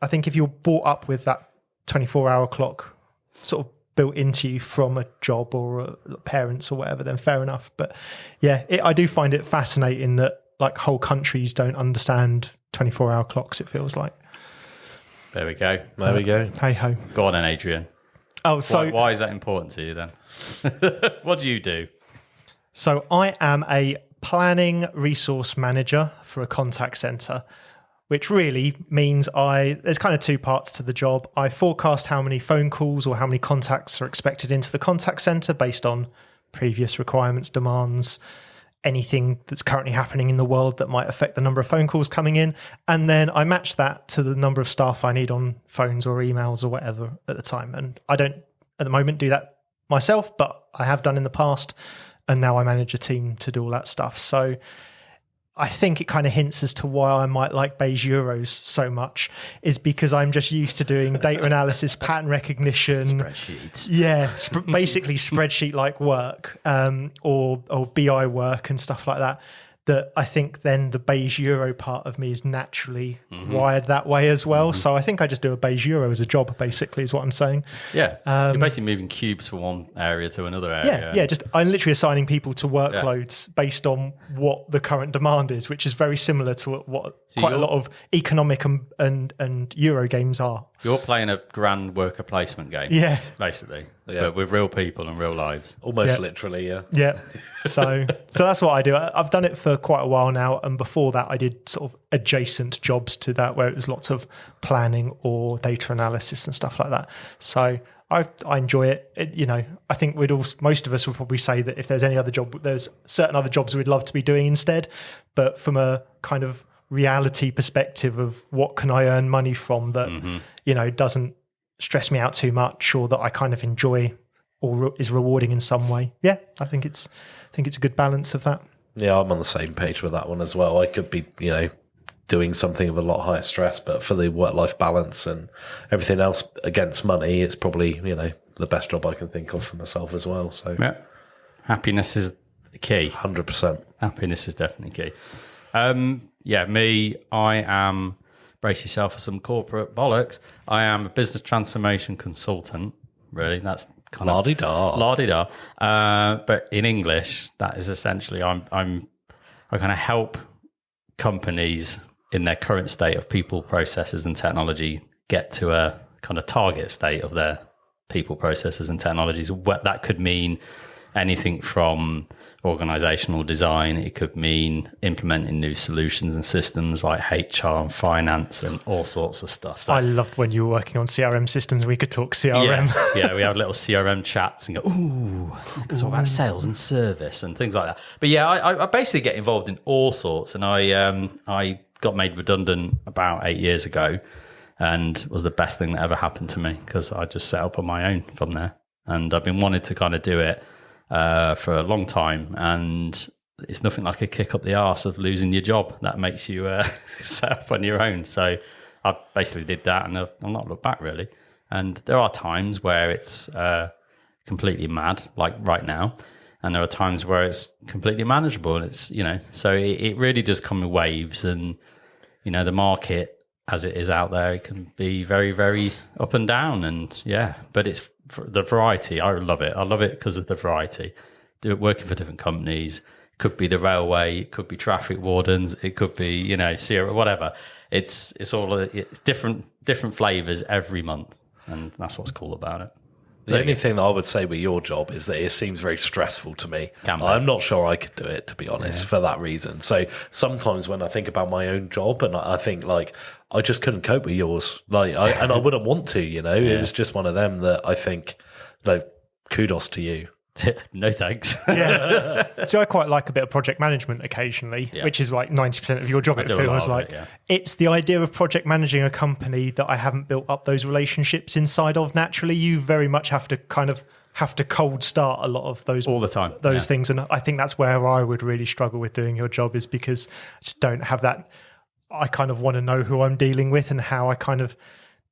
think if you're brought up with that 24-hour clock sort of built into you from a job or parents or whatever, then fair enough. But yeah, I do find it fascinating that like whole countries don't understand 24-hour clocks. It feels like. There we go. There we go. Hey ho. Go on then, Adrian. Oh, so Why is that important to you then? What do you do? So I am a planning resource manager for a contact center, which really means there's kind of 2 parts to the job. I forecast how many phone calls or how many contacts are expected into the contact center based on previous requirements, demands, anything that's currently happening in the world that might affect the number of phone calls coming in. And then I match that to the number of staff I need on phones or emails or whatever at the time. And I don't, at the moment, do that myself, but I have done in the past. And now I manage a team to do all that stuff. So I think it kind of hints as to why I might like beige euros so much is because I'm just used to doing data analysis, pattern recognition. Spreadsheets. Yeah, basically spreadsheet-like work or BI work and stuff like that. That I think then the beige euro part of me is naturally wired that way as well. So I think I just do a beige euro as a job, basically, is what I'm saying. Yeah. You're basically moving cubes from one area to another area. Yeah, just I'm literally assigning people to workloads based on what the current demand is, which is very similar to what quite a lot of economic and Euro games are. You're playing a grand worker placement game. Yeah. Basically. But with real people and real lives. Almost Yeah. literally, yeah. Yeah. So that's what I do. I've done it for quite a while now, and before that I did sort of adjacent jobs to that where it was lots of planning or data analysis and stuff like that. So I enjoy it. I think most of us would probably say that if there's any other job, there's certain other jobs we'd love to be doing instead. But from a kind of reality perspective of what can I earn money from that, doesn't stress me out too much or that I kind of enjoy or is rewarding in some way. Yeah, I think it's a good balance of that. Yeah, I'm on the same page with that one as well. I could be, doing something of a lot higher stress, but for the work-life balance and everything else against money, it's probably, the best job I can think of for myself as well. So Yeah. Happiness is key. 100%. Happiness is definitely key. Me, I am, brace yourself for some corporate bollocks, I am a business transformation consultant. Really, that's kind of la-di-da. But in English, that is essentially I kind of help companies in their current state of people, processes, and technology get to a kind of target state of their people, processes, and technologies. What that could mean anything from organizational design. It could mean implementing new solutions and systems like HR and finance and all sorts of stuff. So, I loved when you were working on CRM systems. We could talk CRM. yes, yeah, we have little CRM chats and go, ooh, we could talk about sales and service and things like that. But yeah, I basically get involved in all sorts. And I got made redundant about 8 years ago, and was the best thing that ever happened to me, because I just set up on my own from there. And I've been wanting to kind of do it for a long time, and it's nothing like a kick up the arse of losing your job that makes you set up on your own. So I basically did that, and I've not looked back really. And there are times where it's completely mad, like right now, and there are times where it's completely manageable, and it's, so it really does come in waves. And the market as it is out there, it can be very, very up and down, and but it's the variety. I love it. I love it because of the variety. Working for different companies, it could be the railway, it could be traffic wardens, it could be Sierra, whatever. It's different flavors every month, and that's what's cool about it. The only thing that I would say with your job is that it seems very stressful to me. I'm not sure I could do it, to be honest, for that reason. So sometimes when I think about my own job, and I think I just couldn't cope with yours, and I wouldn't want to. It was just one of them that I think, kudos to you. No thanks. Yeah. So I quite like a bit of project management occasionally, which is like 90% of your job. It feels like it's the idea of project managing a company that I haven't built up those relationships inside of naturally. You very much have to cold start a lot of those all the time, those things. And I think that's where I would really struggle with doing your job, is because I just don't have that. I kind of want to know who I'm dealing with and how I kind of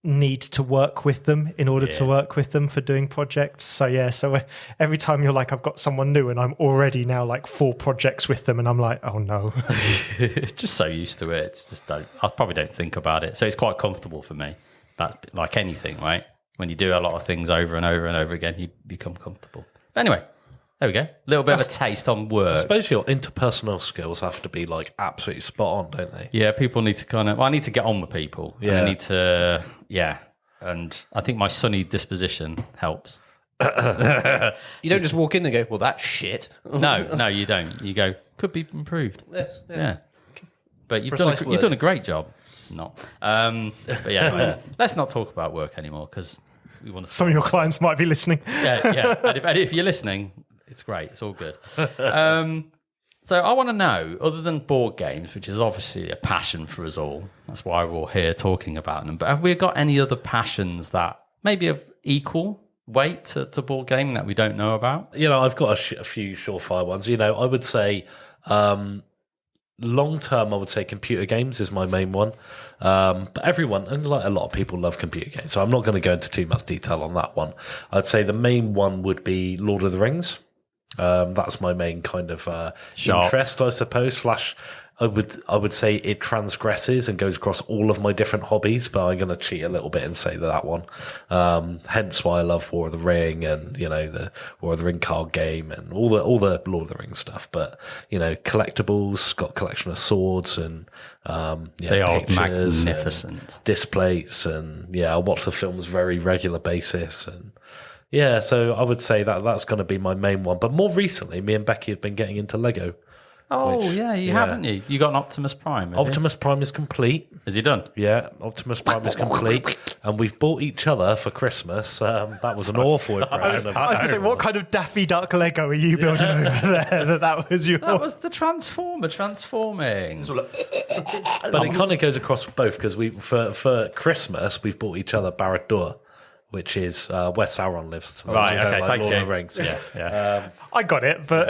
need to work with them in order to work with them for doing projects. So so every time you're like, I've got someone new and I'm already now like 4 projects with them, and I'm like, oh no. Just so used to it. It's just I probably don't think about it. So it's quite comfortable for me. But like anything, right? When you do a lot of things over and over and over again, you become comfortable. But anyway, there we go. A little bit of a taste on work. I suppose your interpersonal skills have to be like absolutely spot on, don't they? Yeah, people need to I need to get on with people. Yeah. And I need to, and I think my sunny disposition helps. You don't just walk in and go, well, that's shit. No, you don't. You go, could be improved. Yes. Yeah. But you've done a great job. Not. But yeah, let's not talk about work anymore, because we want to. Some of your clients might be listening. Yeah. And if you're listening, it's great. It's all good. So I want to know, other than board games, which is obviously a passion for us all, that's why we're all here talking about them, but have we got any other passions that maybe of equal weight to board gaming that we don't know about? I've got a few surefire ones. I would say long term, I would say computer games is my main one. But everyone, and like a lot of people, love computer games, so I'm not going to go into too much detail on that one. I'd say the main one would be Lord of the Rings. That's my main kind of interest, I suppose. I would say it transgresses and goes across all of my different hobbies, but I'm going to cheat a little bit and say that one. Hence why I love War of the Ring and the War of the Ring card game and all the Lord of the Rings stuff. But collectibles, got a collection of swords and they are pictures, magnificent displays, and I watch the films very regular basis and. Yeah, so I would say that's going to be my main one. But more recently, me and Becky have been getting into Lego. Oh, haven't you? You got an Optimus Prime, Optimus Prime is complete. Is he done? Yeah, Optimus Prime is complete. And we've bought each other for Christmas. That was an awful impression. I was going to say, what kind of Daffy Duck Lego are you building over there? That was your... That was the Transformer transforming. But it kind of goes across both, because for Christmas, we've bought each other Barad-dûr, which is where Sauron lives. Right, okay, like thank Lord you. of the Rings. Yeah. I got it, but...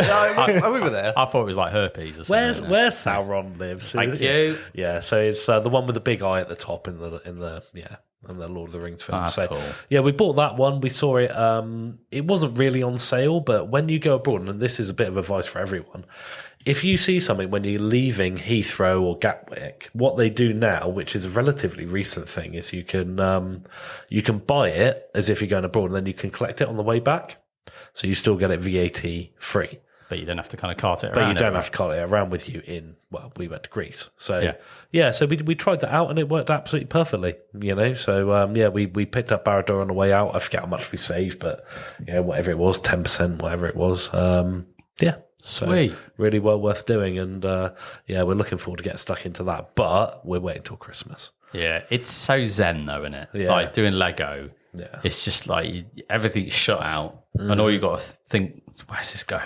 we were there. I thought it was like herpes or something. Where Sauron lives. Thank you. Yeah, so it's the one with the big eye at the top in the Lord of the Rings film. That's cool. Yeah, we bought that one. We saw it. It wasn't really on sale, but when you go abroad, and this is a bit of advice for everyone, if you see something when you're leaving Heathrow or Gatwick, what they do now, which is a relatively recent thing, is you can buy it as if you're going abroad, and then you can collect it on the way back. So you still get it VAT free. but you don't have to kind of cart it But around. you don't everywhere. have to cart it around with you we went to Greece. So, so we tried that out and it worked absolutely perfectly, So, we picked up Barad-dûr on the way out. I forget how much we saved, but, whatever it was, 10%, whatever it was. So Sweet. really well worth doing. And, we're looking forward to getting stuck into that. But we're waiting till Christmas. Yeah, it's so zen though, isn't it? Yeah. Like doing Lego. Yeah. It's just like everything's shut out, and all you got to think, where's this go?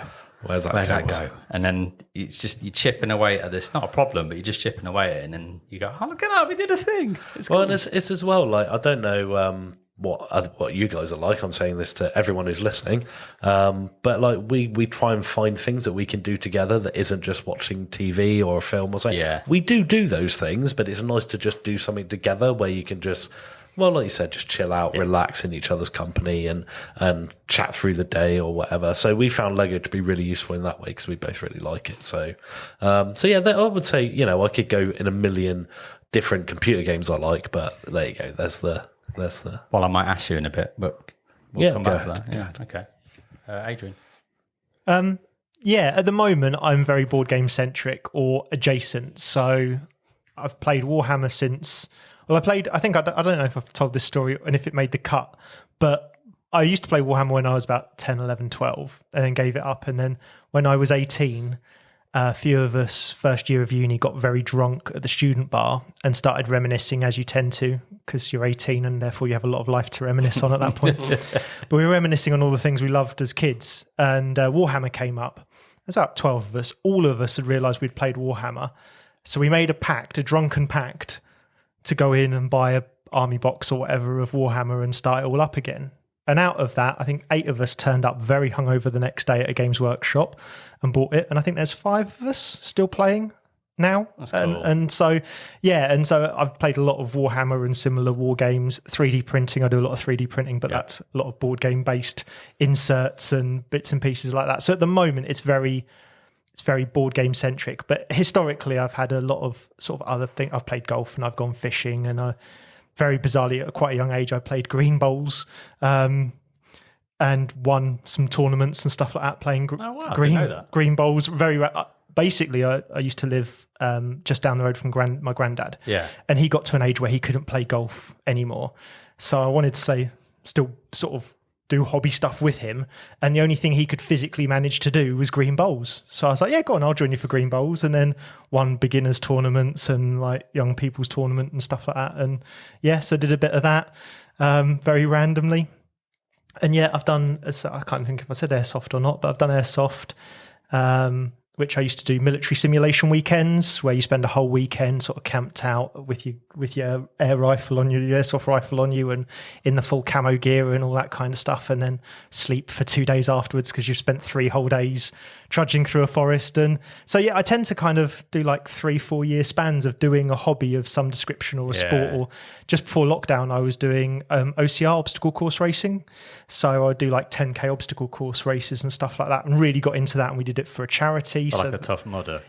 Where's that go? And then it's just you're chipping away at this. Not a problem, but you're just chipping away at it, and then you go, "Oh, look at that, we did a thing." It's Well, cool. and it's as well. Like I don't know what you guys are like. I'm saying this to everyone who's listening, but like we try and find things that we can do together that isn't just watching TV or a film or something. Yeah. We do those things, but it's nice to just do something together where you can just. Well, like you said, just chill out, relax in each other's company and chat through the day or whatever. So we found Lego to be really useful in that way because we both really like it. So I would say, I could go in a million different computer games I like, but there you go. There's the. Well, I might ask you in a bit, but we'll come back to ahead, that. Yeah, okay. Adrian. At the moment, I'm very board game centric or adjacent. So I've played Warhammer since. Well, I don't know if I've told this story and if it made the cut, but I used to play Warhammer when I was about 10, 11, 12 and then gave it up. And then when I was 18, a few of us, first year of uni, got very drunk at the student bar and started reminiscing, as you tend to, because you're 18 and therefore you have a lot of life to reminisce on at that point. But we were reminiscing on all the things we loved as kids. And Warhammer came up. There's about 12 of us. All of us had realised we'd played Warhammer. So we made a drunken pact, to go in and buy a army box or whatever of Warhammer and start it all up again. And out of that, I think 8 of us turned up very hungover the next day at a Games Workshop and bought it. And I think there's 5 of us still playing now. That's cool. And so I've played a lot of Warhammer and similar war games. 3D printing, I do a lot of 3D printing, but that's a lot of board game based inserts and bits and pieces like that. So at the moment, it's very board game centric, but historically I've had a lot of sort of other things. I've played golf and I've gone fishing, and very bizarrely at quite a young age I played green bowls and won some tournaments and stuff like that playing I didn't know that. green bowls. Basically I used to live just down the road from my granddad, and he got to an age where he couldn't play golf anymore, so I wanted to still sort of do hobby stuff with him, and the only thing he could physically manage to do was green bowls. So I was like, yeah, go on, I'll join you for green bowls, and then won beginners tournaments and like young people's tournament and stuff like that. And so I did a bit of that very randomly. And I've done, I can't think if I said airsoft or not, but I've done airsoft, which I used to do military simulation weekends, where you spend a whole weekend sort of camped out with your air rifle on you, your airsoft rifle on you, and in the full camo gear and all that kind of stuff, and then sleep for 2 days afterwards because you've spent 3 whole days trudging through a forest. And so I tend to kind of do like 3-4 year spans of doing a hobby of some description or a sport. Or just before lockdown, I was doing OCR, obstacle course racing. So I'd do like 10k obstacle course races and stuff like that, and really got into that. And we did it for a charity. Like a Tough Mudder.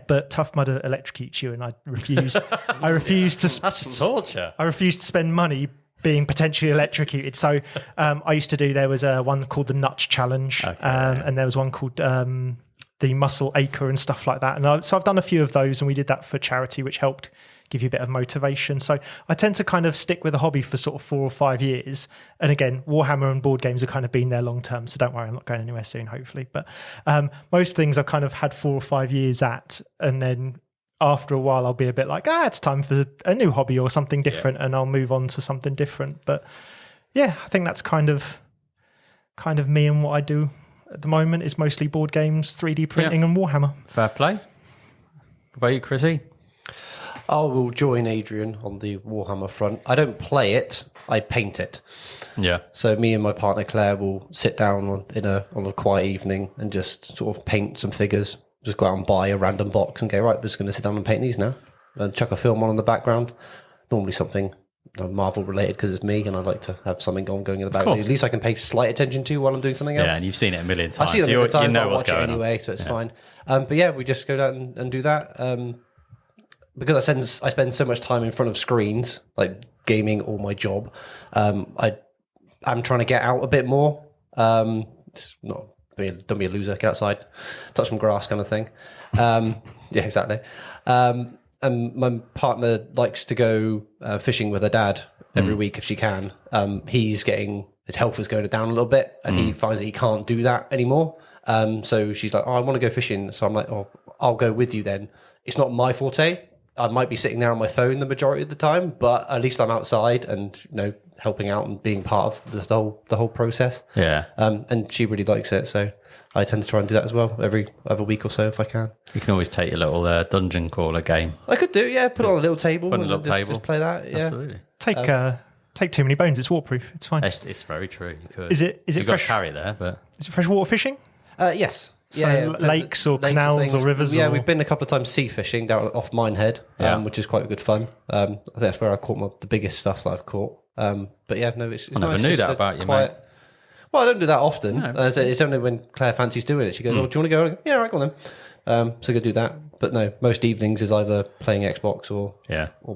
But Tough Mudder electrocutes you, and I refused. I refused to. That's just torture. I refused to spend money being potentially electrocuted. So I used to do. There was one called the Nutch Challenge, and there was one called the Muscle Acre and stuff like that. And so I've done a few of those, and we did that for charity, which helped give you a bit of motivation. So I tend to kind of stick with a hobby for sort of 4 or 5 years. And again, Warhammer and board games have kind of been there long term. So don't worry, I'm not going anywhere soon, hopefully. But most things I've kind of had 4 or 5 years at, and then after a while I'll be a bit like, it's time for a new hobby or something different, and I'll move on to something different. But I think that's kind of me, and what I do at the moment is mostly board games, 3D printing and Warhammer. Fair play. What about you, Chrissy? I will join Adrian on the Warhammer front. I don't play it, I paint it. Yeah. So me and my partner Claire will sit down on a quiet evening and just sort of paint some figures. Just go out and buy a random box and go, right, we're just going to sit down and paint these now. And chuck a film on in the background. Normally something Marvel related because it's me, and I like to have something going in the background. At least I can pay slight attention to while I'm doing something else. Yeah, and you've seen it a million times. I see it a million times, you know but I what's watch it going anyway, on. so it's fine. But we just go down and do that. Because I spend so much time in front of screens, like gaming or my job, I'm trying to get out a bit more. It's not don't be a loser, get outside, touch some grass kind of thing. Yeah, exactly. And my partner likes to go fishing with her dad every week if she can. His health is going down a little bit, and he finds that he can't do that anymore. So she's like, I want to go fishing. So I'm like, I'll go with you then. It's not my forte. I might be sitting there on my phone the majority of the time, but at least I'm outside and helping out and being part of the whole process. Yeah. And she really likes it, so I tend to try and do that as well every other week or so if I can. You can always take your little dungeon crawler game. I could do, yeah. Put it on a little table Put on a little table. Just play that. Yeah, Absolutely. Take too many bones. It's waterproof. It's fine. It's very true. You could. Is it You've fresh? got carry there, but Is it freshwater fishing? Yes. So lakes or canals things. or rivers? Yeah, or... we've been a couple of times sea fishing down off Minehead, which is quite good fun. I think that's where I caught the biggest stuff that I've caught. But yeah, no, it's I never nice. knew Just that a about you, quiet... mate. Well, I don't do that often. No, It's only when Claire fancies doing it. She goes, "Oh, do you want to go?" I go, yeah, all right, go on then. So I go do that. But no, most evenings is either playing Xbox or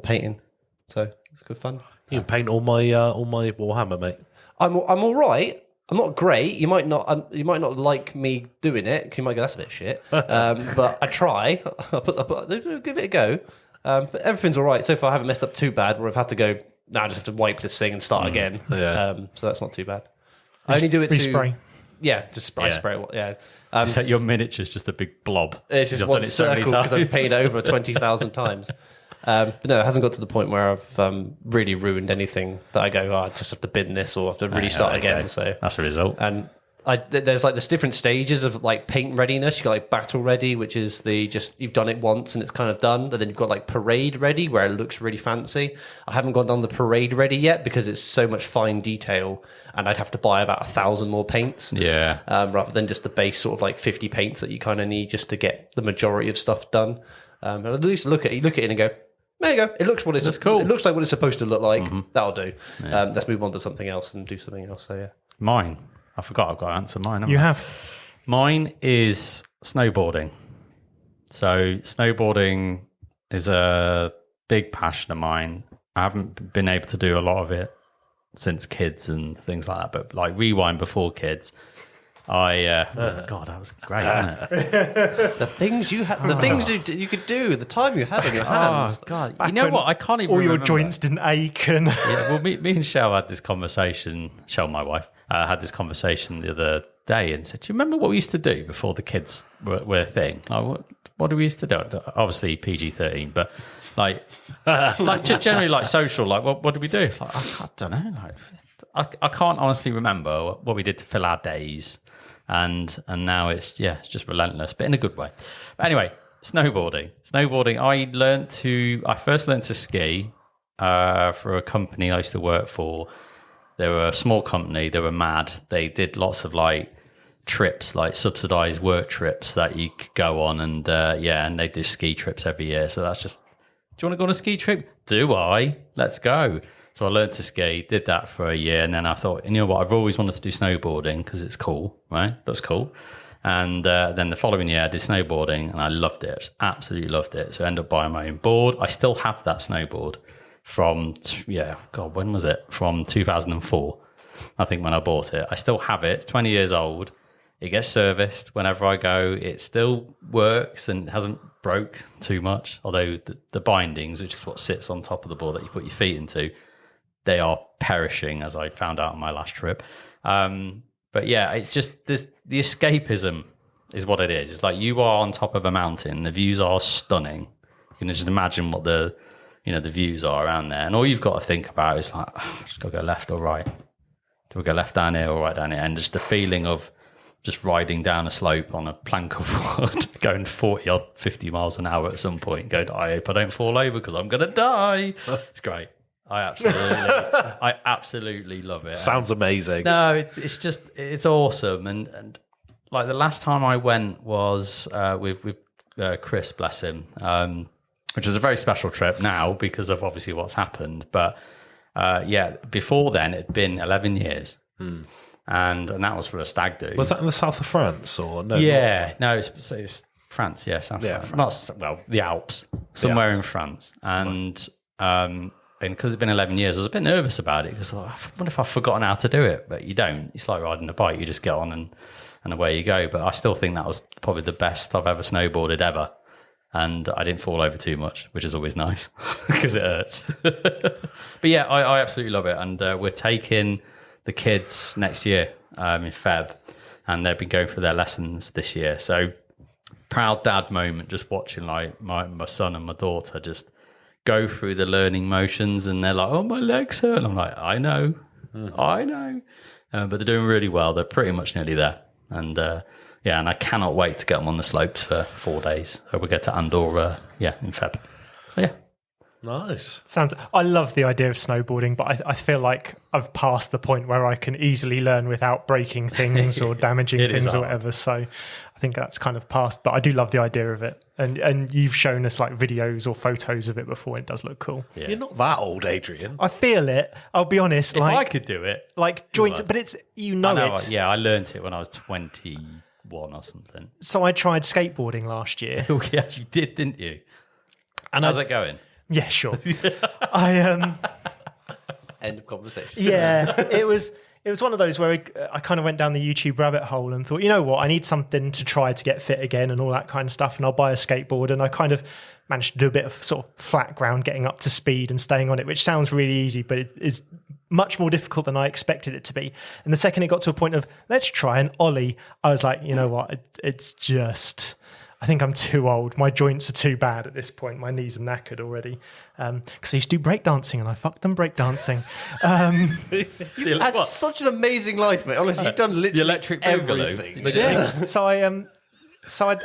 painting. So it's good fun. You can paint all my Warhammer, mate. I'm all right. I'm not great. You might not like me doing it because you might go, "That's a bit shit." But I try. Give it a go. But everything's all right so far. I haven't messed up too bad. Where I've had to go. Now I just have to wipe this thing and start again. Yeah. So that's not too bad. I only do it Respray. Yeah, just spray. Yeah. is that your miniature's just a big blob? It's just You've one done it so many circle because I've times. paid over 20,000 times. But no, it hasn't got to the point where I've really ruined anything that I go, I just have to bin this or have to really start again. So that's a result. And there's like this different stages of like paint readiness. You got like battle ready, which is you've done it once and it's kind of done. And then you've got like parade ready, where it looks really fancy. I haven't gone down the parade ready yet because it's so much fine detail, and I'd have to buy about 1,000 more paints. Yeah. Rather than just the base sort of like 50 paints that you kind of need just to get the majority of stuff done. And at least look at it and go, there you go. It looks cool. It looks like what it's supposed to look like. That'll do. Yeah. Let's move on to something else and do something else. So yeah. Mine. I forgot I've got to answer mine. You have. Mine is snowboarding. So snowboarding is a big passion of mine. I haven't been able to do a lot of it since kids and things like that. But like rewind before kids, God, that was great, wasn't it? The things you had, you could do, the time you had on your hands. Oh God! You know what? I can't even. All your remember. joints didn't ache. And Yeah, well, me and Shell had this conversation. Shell, my wife, had this conversation the other day and said, "Do you remember what we used to do before the kids were a thing? Like, what do we used to do? Obviously PG-13, but like just generally like social. Like, what do we do? Like, I don't know. Like, I can't honestly remember what we did to fill our days, and now it's just relentless, but in a good way. But anyway, snowboarding. I first learned to ski for a company I used to work for. They were a small company. They were mad. They did lots of like trips, like subsidized work trips that you could go on, and and they do ski trips every year. So that's just, do you want to go on a ski trip? Do I? Let's go. So I learned to ski, did that for a year, and then I thought, you know what, I've always wanted to do snowboarding because it's cool, right? That's cool. And then the following year I did snowboarding, and I loved it. Absolutely loved it. So I ended up buying my own board. I still have that snowboard from, when was it? From 2004, I think, when I bought it. I still have it. It's 20 years old. It gets serviced whenever I go. It still works and hasn't broke too much, although the bindings, which is what sits on top of the board that you put your feet into, they are perishing, as I found out on my last trip. But yeah, it's just the escapism is what it is. It's like you are on top of a mountain. The views are stunning. You can just imagine what the views are around there. And all you've got to think about is like, just got to go left or right. Do we go left down here or right down here? And just the feeling of just riding down a slope on a plank of wood, going 40 or 50 miles an hour at some point, going, I hope I don't fall over because I'm going to die. It's great. I absolutely love it. Sounds amazing. No, it's awesome. And like the last time I went was with Chris, bless him, which was a very special trip now because of obviously what's happened. But before then it'd been 11 years. And that was for a stag do. Was that in the south of France or no? Yeah, no, it's France. Yeah, South France. The Alps, somewhere in France. And because it's been 11 years, I was a bit nervous about it because I wonder if I've forgotten how to do it. But you don't. It's like riding a bike. You just get on and away you go. But I still think that was probably the best I've ever snowboarded ever. And I didn't fall over too much, which is always nice because it hurts. But yeah, I absolutely love it. And we're taking the kids next year in Feb, and they've been going through their lessons this year. So proud dad moment, just watching like my son and my daughter just go through the learning motions, and they're like, "Oh, my legs hurt." And I'm like, "I know. But they're doing really well. They're pretty much nearly there, and and I cannot wait to get them on the slopes for 4 days. So we'll get to Andorra, in Feb. So yeah. Nice. I love the idea of snowboarding, but I feel like I've passed the point where I can easily learn without breaking things or damaging things or whatever. So I think that's kind of past, but I do love the idea of it. And you've shown us like videos or photos of it before. It does look cool. Yeah. You're not that old, Adrian. I feel it. I'll be honest. If I could do it. Like joint, but it's, I know it. Yeah, I learned it when I was 21 or something. So I tried skateboarding last year. Oh, yeah, you did, didn't you? And how's it going? Yeah, sure. End of conversation. Yeah, it was one of those where I kind of went down the YouTube rabbit hole and thought, you know what, I need something to try to get fit again and all that kind of stuff, and I'll buy a skateboard. And I kind of managed to do a bit of sort of flat ground, getting up to speed and staying on it, which sounds really easy, but it is much more difficult than I expected it to be. And the second it got to a point of, let's try an ollie, I was like, you know what, it's just... I think I'm too old. My joints are too bad at this point. My knees are knackered already. Because I used to do breakdancing and I fucked them breakdancing. You've had such an amazing life, mate. Honestly, you've done literally the electric everything. Yeah. So I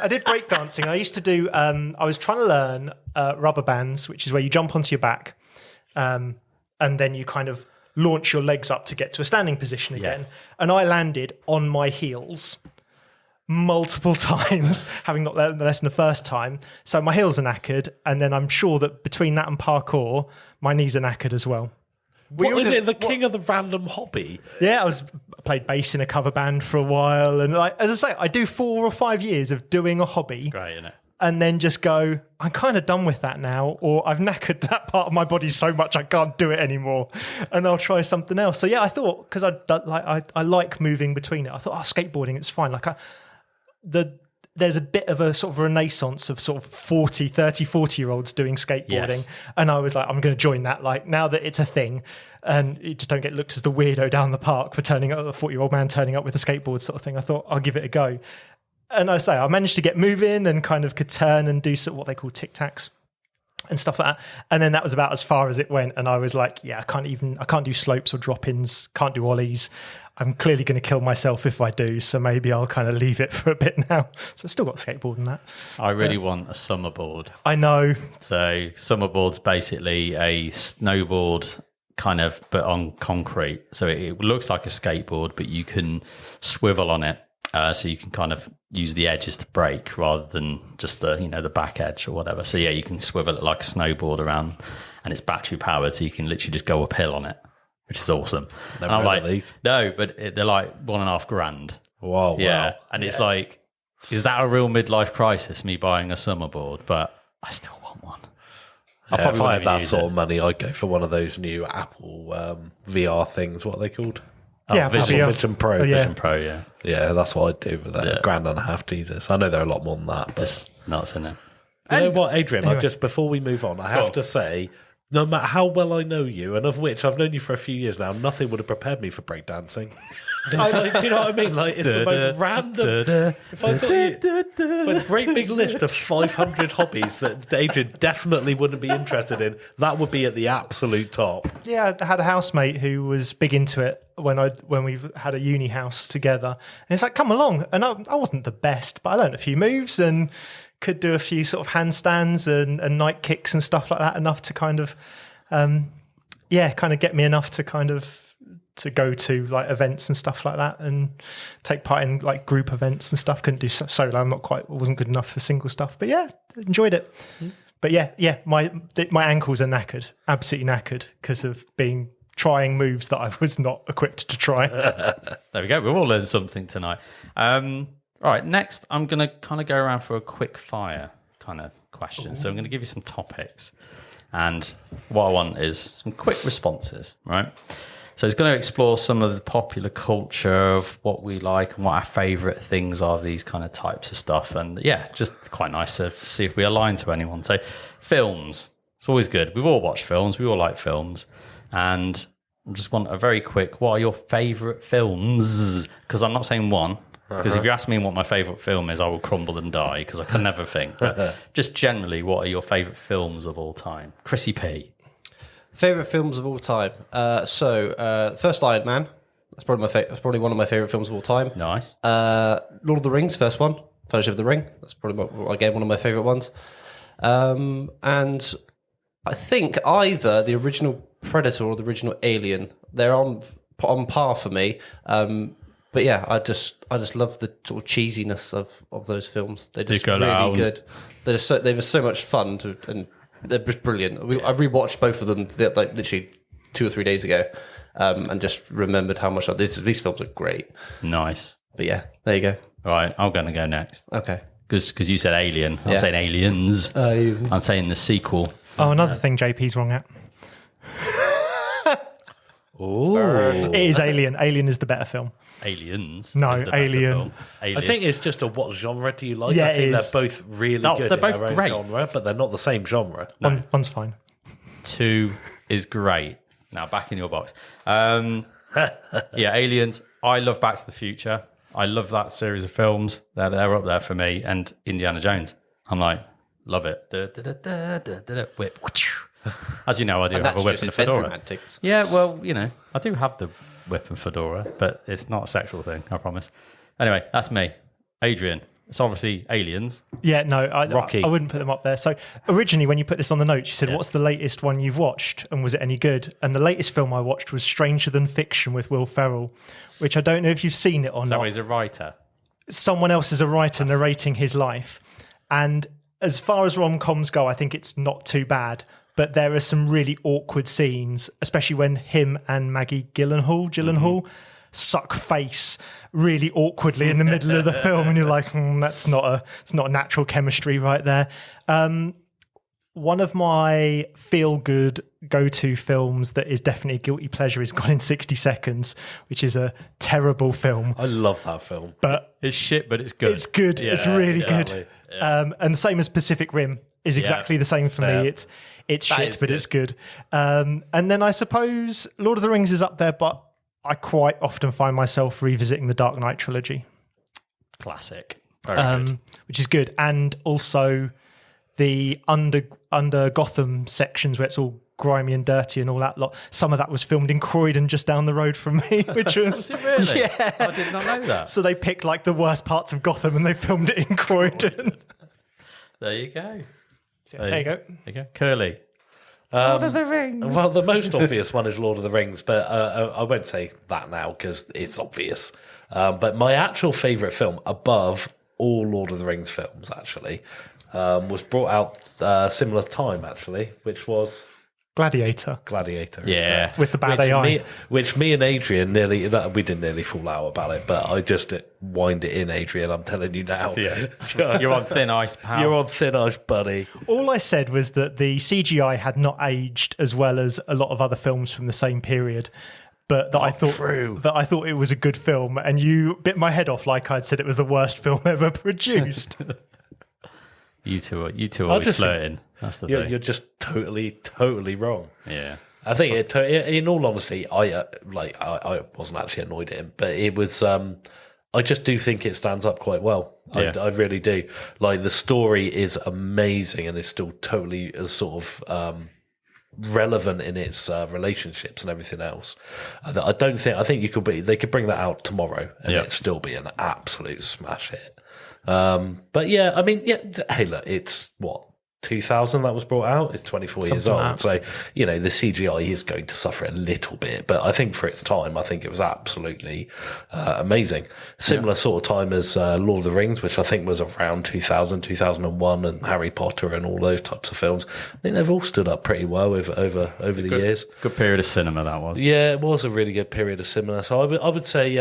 did breakdancing. I used to do, I was trying to learn rubber bands, which is where you jump onto your back and then you kind of launch your legs up to get to a standing position again. Yes. And I landed on my heels multiple times, having not learned the lesson the first time. So my heels are knackered, and then I'm sure that between that and parkour, my knees are knackered as well. What is it, the king of the random hobby? Yeah, I played bass in a cover band for a while, and as I say, I do 4 or 5 years of doing a hobby. Great, isn't it? And then just go, I'm kind of done with that now, or I've knackered that part of my body so much I can't do it anymore, and I'll try something else. So yeah, I thought, because I like moving between it, I thought, skateboarding, it's fine. There's a bit of a sort of renaissance of sort of 40-year-olds doing skateboarding. Yes. And I was like, I'm going to join that. Like, now that it's a thing, and you just don't get looked as the weirdo down the park for turning up, a 40-year-old man turning up with a skateboard sort of thing. I thought, I'll give it a go. And I managed to get moving and kind of could turn and do sort of what they call tic-tacs and stuff like that. And then that was about as far as it went. And I was like, yeah, I can't do slopes or drop-ins, can't do ollies. I'm clearly going to kill myself if I do, so maybe I'll kind of leave it for a bit now. So I've still got skateboard and that. I really want a summer board. I know. So summer board's basically a snowboard kind of, but on concrete. So it looks like a skateboard, but you can swivel on it. So you can kind of use the edges to brake rather than just the back edge or whatever. So yeah, you can swivel it like a snowboard around, and it's battery powered, so you can literally just go uphill on it, which is awesome. Never I'm heard like, of these. no, but they're like $1.5 grand. Wow. Yeah, and it's like, is that a real midlife crisis? Me buying a summer board, but I still want one. If I had that sort of money, I'd go for one of those new Apple VR things. What are they called? Yeah, Vision Pro. yeah. Vision Pro, yeah. Yeah, that's what I'd do with that. Yeah. $1.5 grand, Jesus. I know they're a lot more than that. But Just nuts, isn't it? you know what, Adrian? Anyway. Just before we move on, I have to say, no matter how well I know you, and of which I've known you for a few years now, nothing would have prepared me for breakdancing. Like, do you know what I mean? Like, it's the most random. If I thought you, a great big list of 500 hobbies that Adrian definitely wouldn't be interested in, that would be at the absolute top. Yeah, I had a housemate who was big into it when we've had a uni house together. And it's like, come along. And I wasn't the best, but I learned a few moves and could do a few sort of handstands and night kicks and stuff like that, enough to kind of, kind of get me enough to kind of to go to like events and stuff like that and take part in like group events and stuff. Couldn't do solo. Wasn't good enough for single stuff, but yeah, enjoyed it. But yeah, my ankles are knackered, absolutely knackered, because of trying moves that I was not equipped to try. There we go. We've all learned something tonight. All right, next I'm going to kind of go around for a quick fire kind of question. So I'm going to give you some topics. And what I want is some quick responses, right? So it's going to explore some of the popular culture of what we like and what our favourite things are, these kind of types of stuff. And yeah, just quite nice to see if we align to anyone. So films, it's always good. We've all watched films. We all like films. And I just want a very quick, what are your favourite films? Because I'm not saying one. Because if you ask me what my favourite film is, I will crumble and die because I can never think. But just generally, what are your favourite films of all time? Chrissy P. Favourite films of all time. First Iron Man. That's probably one of my favourite films of all time. Nice. Lord of the Rings, first one. Fellowship of the Ring. That's probably, again, one of my favourite ones. And I think either the original Predator or the original Alien. They're on par for me. But yeah, I just love the sort of cheesiness of those films. They're just really good. They were so much fun and they're just brilliant. I rewatched both of them like literally 2 or 3 days ago, and just remembered how much these films are great. Nice. But yeah, there you go. Right, I'm going to go next. Okay. Because you said Alien, I'm saying Aliens. I'm saying the sequel. Oh, another thing JP's wrong at. Oh, it is Alien. Alien is the better film. Aliens. No, is the better Alien. film. Alien. I think it's just what genre do you like? Yeah, I think it is. they're both really good they're in both their own great. genre, but they're not the same genre. One's fine. 2 is great. Now, back in your box. Yeah, Aliens. I love Back to the Future. I love that series of films. They're up there for me. And Indiana Jones. I'm like, love it. Whip. As you know, I do have a whip and a fedora. Yeah, well, I do have the whip and fedora, but it's not a sexual thing, I promise. Anyway, that's me. Adrian, it's obviously Aliens. Yeah, no, Rocky. I wouldn't put them up there. So originally, when you put this on the notes, you said, what's the latest one you've watched? And was it any good? And the latest film I watched was Stranger Than Fiction with Will Ferrell, which I don't know if you've seen it or not. So he's a writer. Someone else is a writer narrating his life. And as far as rom-coms go, I think it's not too bad. But there are some really awkward scenes, especially when him and Maggie Gyllenhaal suck face really awkwardly in the middle of the film, and you're like, it's not a natural chemistry right there. One of my feel-good go-to films that is definitely a guilty pleasure is Gone in 60 Seconds, which is a terrible film. I love that film. But it's shit, but it's good. It's good. Yeah, it's really exactly. good. Yeah. And the same as Pacific Rim is exactly the same for me. It's shit, but it's good. And then I suppose Lord of the Rings is up there, but I quite often find myself revisiting the Dark Knight trilogy. Classic. Very good. Which is good. And also the under Gotham sections where it's all grimy and dirty and all that lot. Some of that was filmed in Croydon just down the road from me, which was... Really? Yeah. I did not know that. So they picked like the worst parts of Gotham and they filmed it in Croydon. There you go. There you go. There you go. Kerley. Lord of the Rings. Well, the most obvious one is Lord of the Rings, but I won't say that now because it's obvious. But my actual favourite film above all Lord of the Rings films, actually, was brought out similar time, actually, which was... Gladiator. Yeah. With the bad AI. Which me and Adrian we didn't nearly fall out about it, but I just wind it in, Adrian, I'm telling you now. Yeah. You're on thin ice, pal. You're on thin ice, buddy. All I said was that the CGI had not aged as well as a lot of other films from the same period, but that I thought it was a good film, and you bit my head off like I'd said it was the worst film ever produced. You two are always flirting. That's the thing. You're just totally wrong. Yeah. I think, in all honesty, I wasn't actually annoyed at him, but it was. I just do think it stands up quite well. Yeah. I really do. Like the story is amazing, and it's still totally as sort of relevant in its relationships and everything else. I think they could bring that out tomorrow, and it'd still be an absolute smash hit. But yeah, I mean, hey, look, it's what 2000 that was brought out. It's 24 years old, so the CGI is going to suffer a little bit, but I think for its time, I think it was absolutely amazing. Similar sort of time as Lord of the Rings, which I think was around 2000, 2001, and Harry Potter and all those types of films. I think they've all stood up pretty well over the years. Good period of cinema that was. Yeah, it was a really good period of cinema. So I would say,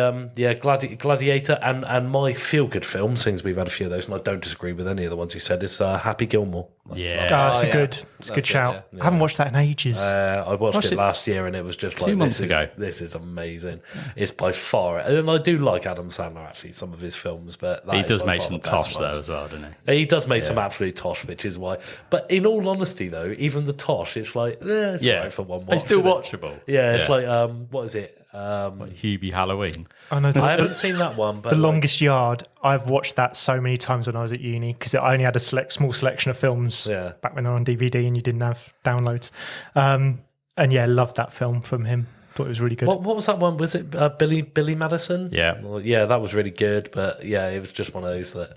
Gladiator, and my feel good film, since we've had a few of those, and I don't disagree with any of the ones you said, is Happy Gilmore. Yeah. It's a yeah. good That's shout. good, I haven't watched that in ages. I watched Watched it it last year and it was just like 2 months ago. This is amazing. It's by far, and I do like Adam Sandler actually, some of his films, but that He is does by make far some the best tosh though ones. as well, doesn't he? He does make some absolute tosh, which is why. But in all honesty, though, even the tosh, it's like it's all right for one watch. It's still isn't it? watchable. Yeah, it's like what is it? Hubie Halloween. I know I haven't seen that one, but The Longest Yard. I've watched that so many times when I was at uni because I only had a small selection of films back when they were on DVD and you didn't have downloads. And yeah, loved that film from him. Thought it was really good. What was that one? Was it Billy Madison? Yeah. Well, yeah, that was really good. But yeah, it was just one of those that,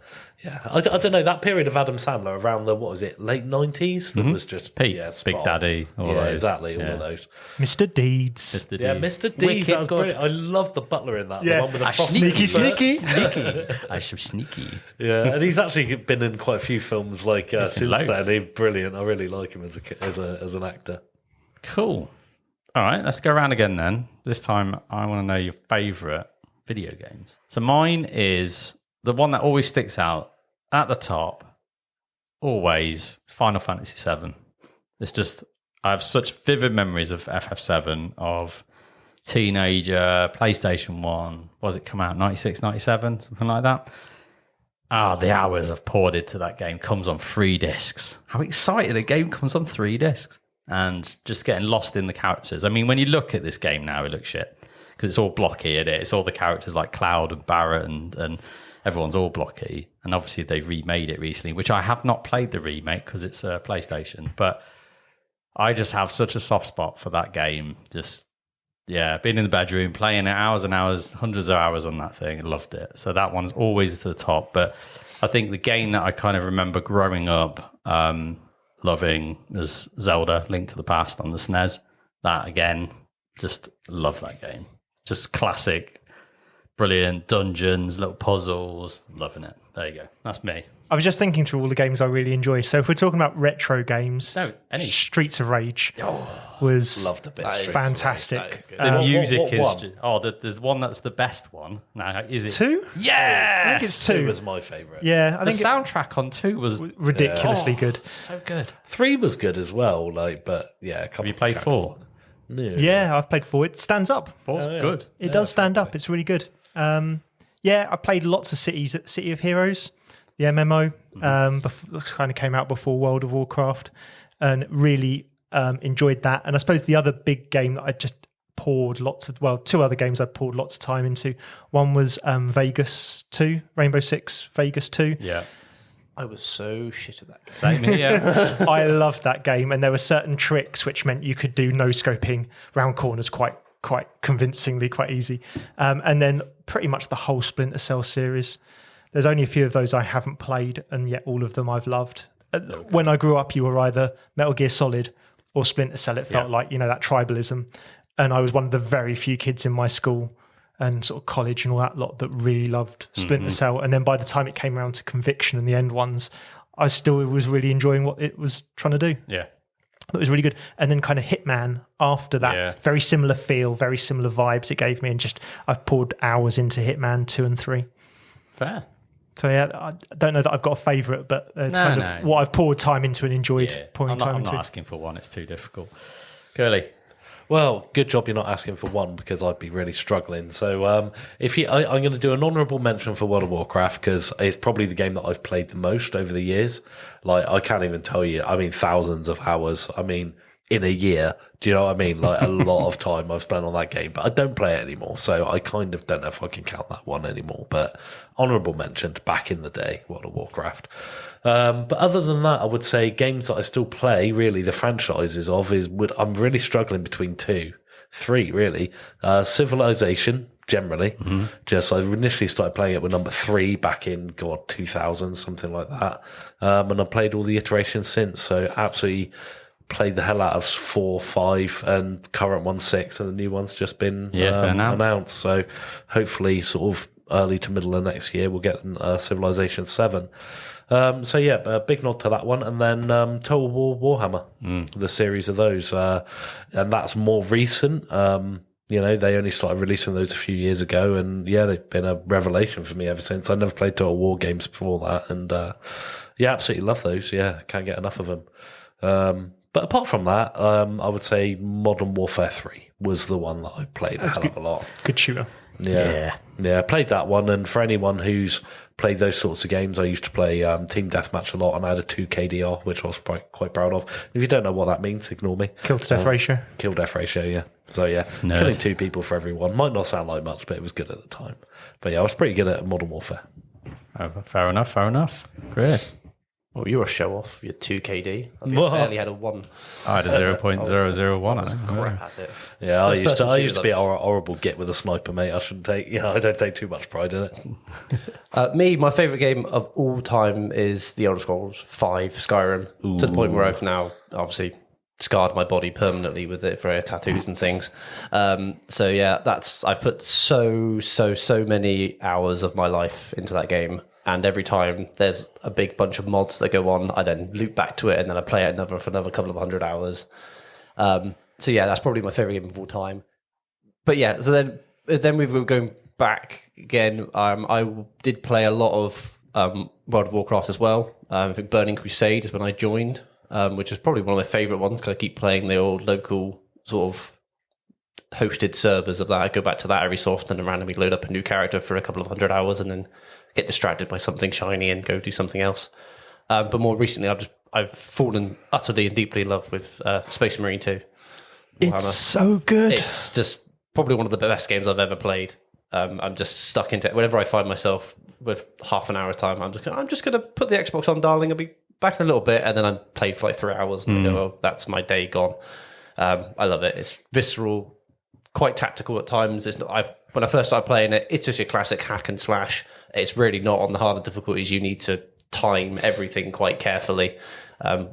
I don't know, that period of Adam Sandler around the, what was it, late 90s? That was just, Pete, spot Big on. Daddy. All Yeah, those. exactly, all Yeah. of those. Mr. Deeds. Mr. Yeah, D. Mr. Deeds, that was brilliant. I love the butler in that. Yeah. The one with the Sneaky, frosty sneaky. Sneaky. I'm so sneaky. Yeah, and he's actually been in quite a few films like since loads. then. He's brilliant. I really like him as an actor. Cool. All right, let's go around again then. This time I want to know your favourite video games. So mine is the one that always sticks out at the top, always Final Fantasy VII. It's just, I have such vivid memories of FF7, of teenager, PlayStation 1. Was it come out 96, 97, something like that? The hours I've poured into that game. Comes on 3 discs. How excited a game comes on 3 discs. And just getting lost in the characters. I mean, when you look at this game now, it looks shit because it's all blocky. It's all the characters like Cloud and Barrett and everyone's all blocky. And obviously they remade it recently, which I have not played the remake because it's a PlayStation. But I just have such a soft spot for that game. Just, being in the bedroom, playing it hours and hours, hundreds of hours on that thing. I loved it. So that one's always to the top. But I think the game that I kind of remember growing up, loving was Zelda Link to the Past on the SNES. That again, just love that game. Just classic, brilliant dungeons, little puzzles, loving it. There you go. That's me. I was just thinking through all the games I really enjoy. So if we're talking about retro games, No, any. Streets of Rage was Loved a bit. fantastic. The music what is. one? There's one that's the best one. Now, is it 2? Yes. I think it's Two 2. was my favourite. Yeah, I The think soundtrack on 2 was ridiculously good. so good. 3 was good as well. But yeah, Have you played 4? Yeah, I've played 4. It stands up. 4's good. It does stand up. It's really good. I played lots of cities at City of Heroes, the MMO. Kind of came out before World of Warcraft, and really enjoyed that. And I suppose the other big game that I just poured 2 other games I poured lots of time into. One was Vegas 2, Rainbow Six Vegas 2. Yeah. I was so shit at that game. Same here. I loved that game, and there were certain tricks which meant you could do no scoping round corners quite convincingly, quite easy. And then pretty much the whole Splinter Cell series. There's only a few of those I haven't played, and yet all of them I've loved. When I grew up, you were either Metal Gear Solid or Splinter Cell. It felt like, that tribalism. And I was one of the very few kids in my school and sort of college and all that lot that really loved Splinter Cell. And then by the time it came around to Conviction and the end ones, I still was really enjoying what it was trying to do. Yeah. It was really good. And then kind of Hitman after that. Yeah. Very similar feel, very similar vibes it gave me. And I've poured hours into Hitman 2 and 3. Fair. So yeah, I don't know that I've got a favourite, but No. what I've poured time into and enjoyed pouring I'm time not into. asking for one. It's too difficult. Kerley. Well, good job you're not asking for one because I'd be really struggling. So I'm going to do an honourable mention for World of Warcraft because it's probably the game that I've played the most over the years. Like, I can't even tell you. I mean, thousands of hours. I mean, in a year. Do you know what I mean? Like, a lot of time I've spent on that game, but I don't play it anymore. So I kind of don't know if I can count that one anymore. But honourable mention to back in the day, World of Warcraft. But other than that, I would say games that I still play, really, the franchises of I'm really struggling between 3, really. Civilization, generally. I initially started playing it with number 3 back in, 2000, something like that. And I've played all the iterations since. So absolutely played the hell out of 4, 5, and current one 6, and the new one's just been, it's been announced. So hopefully sort of early to middle of next year, we'll get Civilization 7. A big nod to that one. And then Total War Warhammer, the series of those. And that's more recent. They only started releasing those a few years ago, and they've been a revelation for me ever since. I never played Total War games before that, and absolutely love those. Can't get enough of them. But apart from that, I would say Modern Warfare 3 was the one that I played a hell of a lot. Good shooter. Yeah, I played that one, and for anyone who's played those sorts of games, I used to play Team Deathmatch a lot, and I had a 2 KDR, which I was quite proud of. If you don't know what that means, ignore me. Kill to death ratio. Kill death ratio, yeah. So killing 2 people for every one might not sound like much, but it was good at the time. But I was pretty good at Modern Warfare. Oh, fair enough. Chris? Well, you're a show-off. You're 2 KD. I think I barely had a 1. I had a 0.001. I think. Crap at it. Yeah, I used to be a horrible git with a sniper, mate. I shouldn't take. I don't take too much pride in it. My favourite game of all time is The Elder Scrolls 5 Skyrim. To the point where I've now obviously scarred my body permanently with it for tattoos and things. I've put so many hours of my life into that game. And every time there's a big bunch of mods that go on, I then loop back to it, and then I play it for another couple of 100 hours. That's probably my favourite game of all time. But so then we were going back again. I did play a lot of World of Warcraft as well. I think Burning Crusade is when I joined, which is probably one of my favourite ones because I keep playing the old local sort of hosted servers of that. I go back to that every so often and randomly load up a new character for a couple of 100 hours and then get distracted by something shiny and go do something else. But more recently, I've fallen utterly and deeply in love with Space Marine 2. It's so good. It's just probably one of the best games I've ever played. I'm just stuck into it. Whenever I find myself with half an hour of time, I'm just going to put the Xbox on, darling. I'll be back in a little bit, and then I played for like 3 hours, and I go, "Oh, that's my day gone." I love it. It's visceral, quite tactical at times. It's not. When I first started playing it, it's just your classic hack and slash. It's really not on the harder difficulties. You need to time everything quite carefully,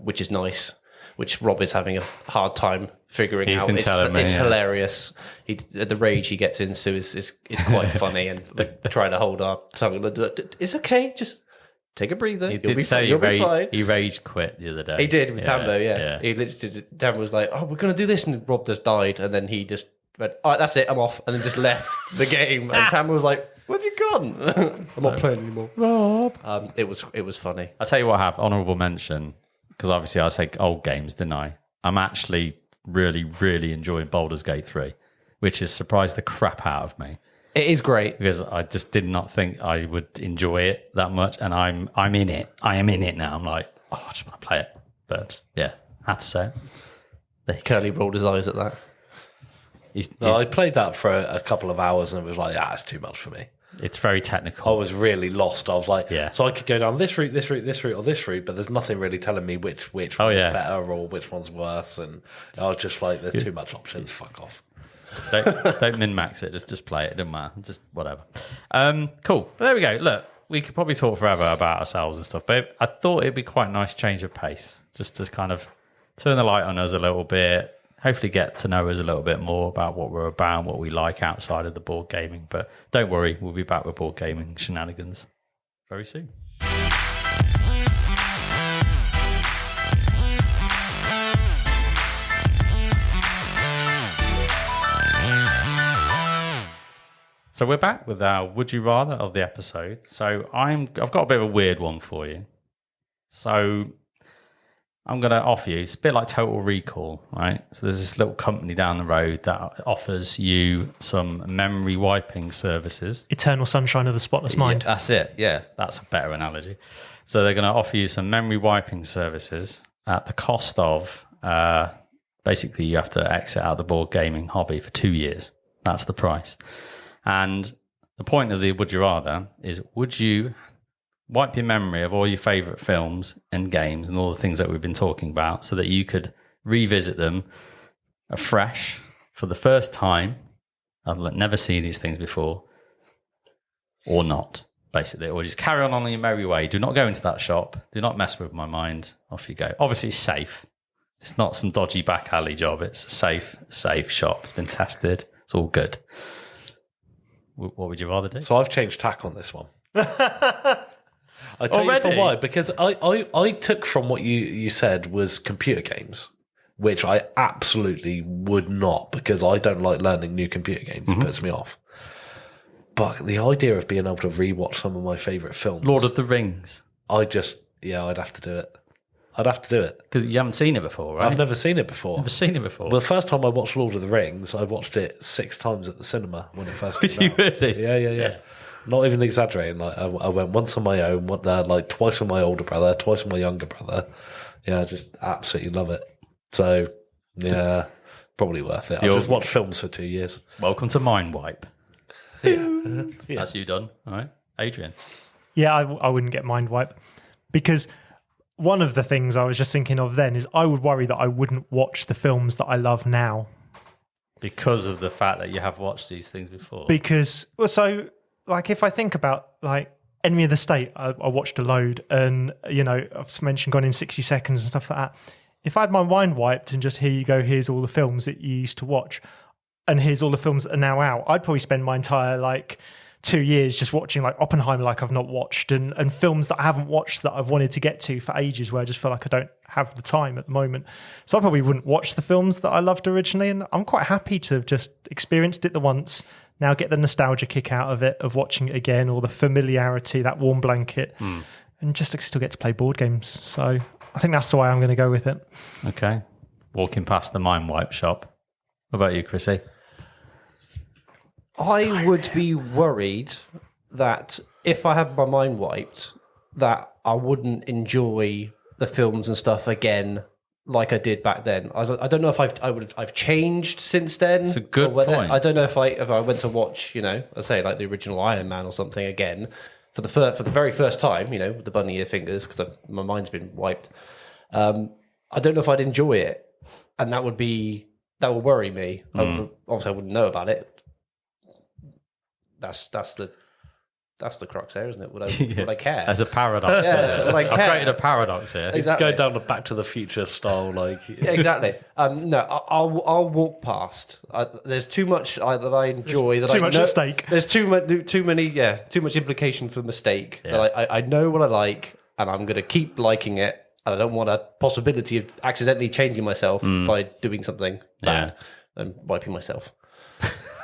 which is nice. Which Rob is having a hard time figuring out. Been telling me, it's hilarious. The rage he gets into is quite funny, and trying to hold our tongue. It's okay, just take a breather. You'll be fine. He rage quit the other day. He did with Tambo, yeah. He literally, Tambo was like, "Oh, we're going to do this," and Rob just died, and then he just went, "All right, that's it, I'm off," and then just left the game. And Tambo was like, "Where have you gone?" I'm not playing anymore. Rob. It was funny. I'll tell you what I have, honourable mention, because obviously I say old games, didn't I? I'm actually really, really enjoying Baldur's Gate 3, which has surprised the crap out of me. It is great. Because I just did not think I would enjoy it that much, and I'm in it. I am in it now. I'm like, I just want to play it. But I had to say it. Kerley rolled his eyes at that. I played that for a couple of hours, and it was like, it's too much for me. It's very technical. I was really lost. I was like, so I could go down this route, or this route, but there's nothing really telling me which one's better or which one's worse. And I was just like, there's too much options. Fuck off. Don't min-max it. Just play it. It doesn't matter. Just whatever. Cool. But there we go. Look, we could probably talk forever about ourselves and stuff, but I thought it'd be quite a nice change of pace, just to kind of turn the light on us a little bit. Hopefully get to know us a little bit more about what we're about, what we like outside of the board gaming. But don't worry, we'll be back with board gaming shenanigans very soon. So we're back with our Would You Rather of the episode. So I've got a bit of a weird one for you. So I'm going to offer you, it's a bit like Total Recall, right? So there's this little company down the road that offers you some memory wiping services. Eternal sunshine of the spotless mind. Yeah, that's it. Yeah, that's a better analogy. So they're going to offer you some memory wiping services at the cost of, basically you have to exit out of the board gaming hobby for 2 years. That's the price. And the point of the Would You Rather is, would you wipe your memory of all your favourite films and games and all the things that we've been talking about so that you could revisit them afresh for the first time? I've never seen these things before, or not, basically. Or just carry on your merry way. Do not go into that shop. Do not mess with my mind. Off you go. Obviously, it's safe. It's not some dodgy back alley job. It's a safe shop. It's been tested. It's all good. What would you rather do? So I've changed tack on this one. I tell you for why, because I took from what you said was computer games. which I absolutely would not, because I don't like learning new computer games. It puts me off. But the idea of being able to rewatch some of my favourite films, Lord of the Rings, I'd have to do it. I'd have to do it. because you haven't seen it before, right? I've never seen it before. Never seen it before. Well, the first time I watched Lord of the Rings, I watched it 6 times at the cinema when it first Did came you out. really? Yeah. Not even exaggerating. Like I went once on my own, like twice with my older brother, twice with my younger brother. Yeah, I just absolutely love it. So yeah, probably worth it. I just watched films for 2 years. Welcome to Mind Wipe. Yeah. That's you done. All right, Adrian. Yeah, I wouldn't get mind wipe, because one of the things I was just thinking of then is I would worry that I wouldn't watch the films that I love now. Because of the fact that you have watched these things before. Because, well, so, like, if I think about, like, Enemy of the State, I watched a load, and, you know, I've mentioned Gone in 60 Seconds and stuff like that. If I had my mind wiped and just, here you go, here's all the films that you used to watch, and here's all the films that are now out, I'd probably spend my entire, like, 2 years just watching, like, Oppenheimer, like I've not watched, and films that I haven't watched that I've wanted to get to for ages, where I just feel like I don't have the time at the moment. So I probably wouldn't watch the films that I loved originally, and I'm quite happy to have just experienced it the once, now get the nostalgia kick out of it, of watching it again, or the familiarity, that warm blanket, and just still get to play board games. So I think that's the way I'm going to go with it. Okay. Walking past the Mind Wipe shop. What about you, Chrissy? I would be worried that if I had my mind wiped, that I wouldn't enjoy the films and stuff again like I did back then. I don't know if I've changed since then. It's a good or whether, point. I don't know if I went to watch, you know, let's say like the original Iron Man or something again for the very first time, you know, with the bunny ear fingers, because my mind's been wiped. I don't know if I'd enjoy it, and that would worry me. Obviously, I wouldn't know about it. That's the crux there, isn't it? Would I care? There's a paradox. Yeah, would I I've care? created a paradox here. Exactly. Go down the Back to the Future style, like Yeah, exactly. No, I'll walk past. There's too much that I enjoy. Too much at stake. There's too much implication for mistake. Yeah. That I know what I like, and I'm going to keep liking it, and I don't want a possibility of accidentally changing myself by doing something bad and wiping myself.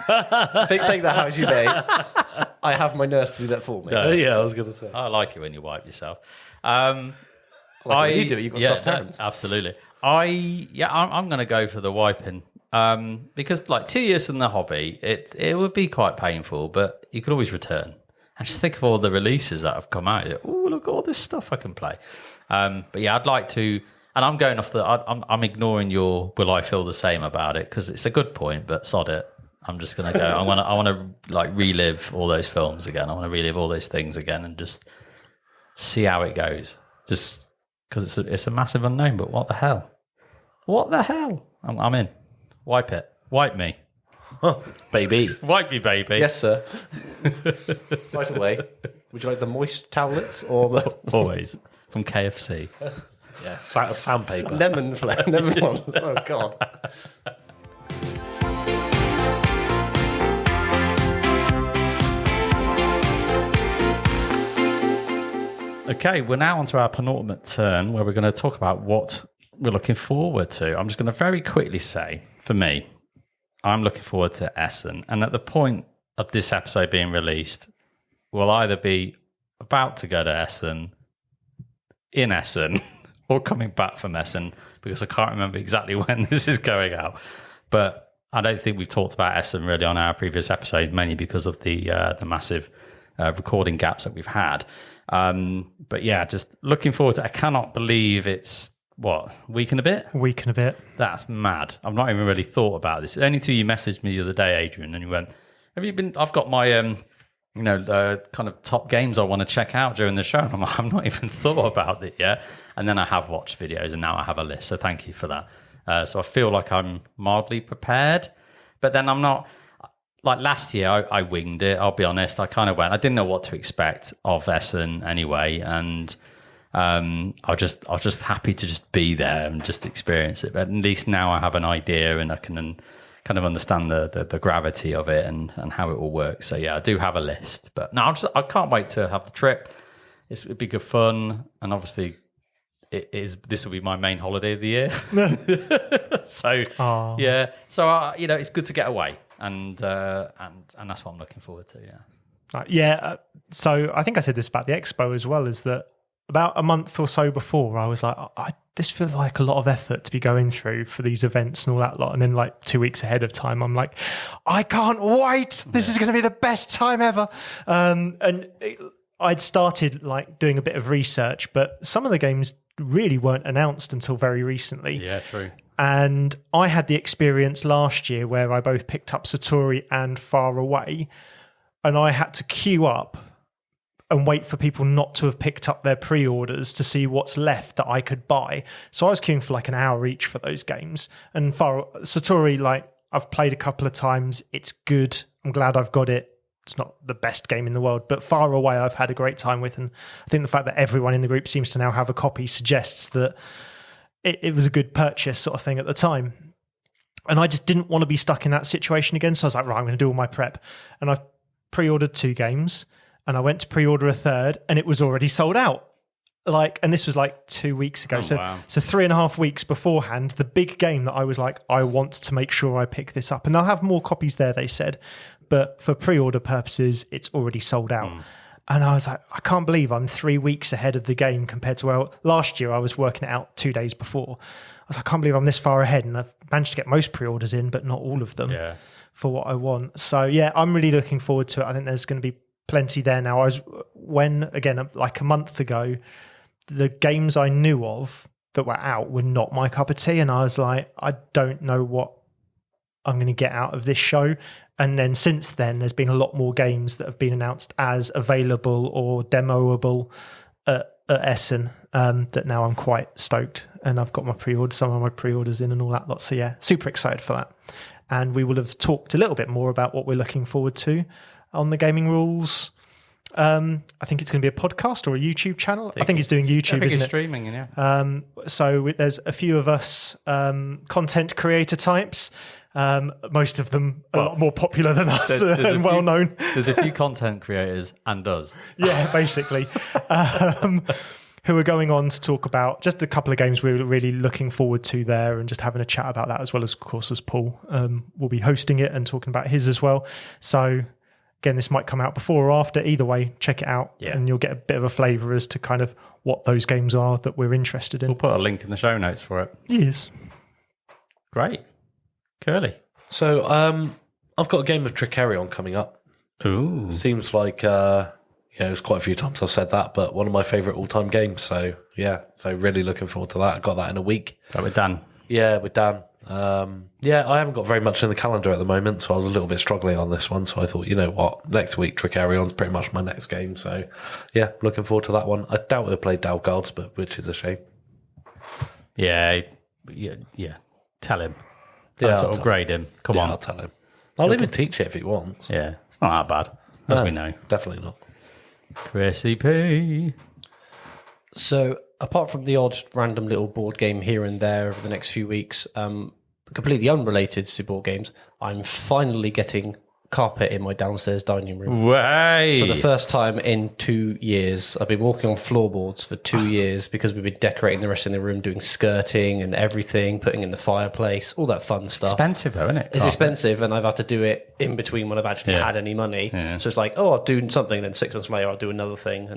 Take that how as you may. I have my nurse to do that for me. yeah, I was going to say. I like it when you wipe yourself. Like when you do it, you've got soft hands. Absolutely. I'm going to go for the wiping because, like, 2 years from the hobby, it would be quite painful, but you could always return. And just think of all the releases that have come out. Oh, look at all this stuff I can play. But yeah, I'd like to, and I'm going off I'm ignoring your will I feel the same about it, because it's a good point, but sod it. I'm just going to go. I want to like relive all those films again. I want to relive all those things again and just see how it goes. Just because it's a massive unknown. But what the hell? What the hell? I'm in. Wipe it. Wipe me, Baby. wipe me, baby. Yes, sir. Right away. Would you like the moist towelettes or the Always from KFC. Yeah, sandpaper. lemon ones? Oh God. Okay, we're now onto our penultimate turn, where we're going to talk about what we're looking forward to. I'm just going to very quickly say, for me, I'm looking forward to Essen. And at the point of this episode being released, we'll either be about to go to Essen, in Essen, or coming back from Essen, because I can't remember exactly when this is going out. But I don't think we've talked about Essen really on our previous episode, mainly because of the massive recording gaps that we've had. But yeah, just looking forward to it. I cannot believe it's, week and a bit? A week and a bit. That's mad. I've not even really thought about this. Only till you messaged me the other day, Adrian, and you went, have you been, I've got my, kind of top games I want to check out during the show. And I'm like, I've not even thought about it yet. And then I have watched videos, and now I have a list. So thank you for that. So I feel like I'm mildly prepared, but then I'm not. Like last year, I winged it. I'll be honest. I kind of went. I didn't know what to expect of Essen anyway, and I was just happy to just be there and just experience it. But at least now I have an idea, and I can kind of understand the gravity of it and how it all works. So yeah, I do have a list. But no, I can't wait to have the trip. It'd be good fun, and obviously this will be my main holiday of the year. So it's good to get away, and that's what I'm looking forward to. So I think I said this about the expo as well, is that about a month or so before, I was like, this feels like a lot of effort to be going through for these events and all that lot. And then like 2 weeks ahead of time, I'm like, I can't wait. This is going to be the best time ever. I'd started like doing a bit of research, but some of the games really weren't announced until very recently. Yeah, true. And I had the experience last year where I both picked up Satori and Far Away, and I had to queue up and wait for people not to have picked up their pre-orders to see what's left that I could buy. So I was queuing for like an hour each for those games. And Satori, like, I've played a couple of times. It's good. I'm glad I've got it. It's not the best game in the world, but Far Away I've had a great time with. And I think the fact that everyone in the group seems to now have a copy suggests that it was a good purchase sort of thing at the time. And I just didn't want to be stuck in that situation again. So I was like, right, I'm going to do all my prep. And I've pre-ordered 2 games. And I went to pre-order a third, and it was already sold out. And this was like 2 weeks ago. So 3.5 weeks beforehand, the big game that I was like, I want to make sure I pick this up. And they'll have more copies there, they said. But for pre-order purposes, it's already sold out. And I was like, I can't believe I'm 3 weeks ahead of the game compared to last year I was working it out 2 days before. I was like, I can't believe I'm this far ahead. And I've managed to get most pre-orders in, but not all of them for what I want. So yeah, I'm really looking forward to it. I think there's going to be plenty there now. Like a month ago, the games I knew of that were out were not my cup of tea, and I was like, I don't know what I'm going to get out of this show. And then since then, there's been a lot more games that have been announced as available or demoable at Essen, that now I'm quite stoked, and I've got some of my pre-orders in and all that lot. So yeah, super excited for that. And we will have talked a little bit more about what we're looking forward to on the Gaming Rules. I think it's going to be a podcast or a YouTube channel. I think he's doing YouTube, I think isn't he's it? streaming, yeah. So there's a few of us content creator types. Most of them a lot more popular than us and well known. There's a few content creators and us. Yeah, basically. Who are going on to talk about just a couple of games we're really looking forward to there, and just having a chat about that, as well as, of course, as Paul will be hosting it and talking about his as well. So again, this might come out before or after. Either way, check it out, and you'll get a bit of a flavour as to kind of what those games are that we're interested in. We'll put a link in the show notes for it. Yes. Great. Kerley. So I've got a game of Tricarion coming up. Ooh. Seems like, it's quite a few times I've said that, but one of my favourite all-time games. So, so really looking forward to that. I got that in a week. Is that with Dan? Yeah, with Dan. I haven't got very much in the calendar at the moment, so I was a little bit struggling on this one. So I thought, you know what, next week Tricarion's pretty much my next game. So yeah, looking forward to that one. I doubt he'll play Dalgards, but which is a shame. Yeah. Tell him. Yeah, to upgrade him. Come on. I'll tell him. I'll even teach it if he wants. Yeah, it's not that bad, as we know. Definitely not. Chrissy P. So, apart from the odd random little board game here and there over the next few weeks, completely unrelated to board games, I'm finally getting carpet in my downstairs dining room. Way! For the first time in 2 years. I've been walking on floorboards for 2 years because we've been decorating the rest of the room, doing skirting and everything, putting in the fireplace, all that fun stuff. Expensive though, isn't it? It's expensive, and I've had to do it in between when I've actually had any money. Yeah. So it's like, I'll do something, then 6 months later I'll do another thing,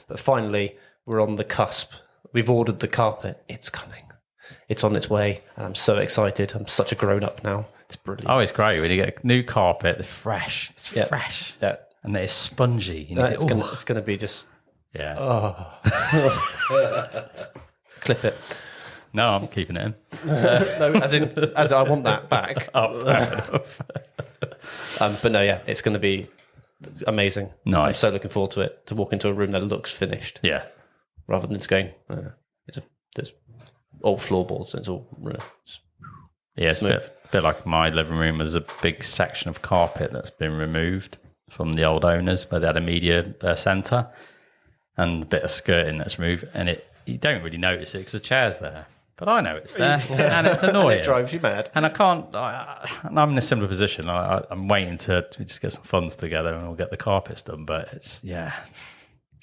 but finally we're on the cusp. We've ordered the carpet. It's coming. It's on its way, and I'm so excited. I'm such a grown-up now. It's brilliant. Oh, it's great when you get a new carpet. It's fresh. It's fresh. Yeah. And it's spongy. It's going to be just... Yeah. Clip it. No, I'm keeping it in. No, as I want that back. But no, it's going to be amazing. Nice. I'm so looking forward to it, to walk into a room that looks finished. Yeah. Rather than just going, there's all floorboards, and it's all... It's a bit like my living room. There's a big section of carpet that's been removed from the old owners where they had a media centre, and a bit of skirting that's removed, and you don't really notice it because the chair's there. But I know it's there, and it's annoying. It drives you mad. And I can't... I'm in a similar position. I'm waiting to just get some funds together and we'll get the carpets done. But it's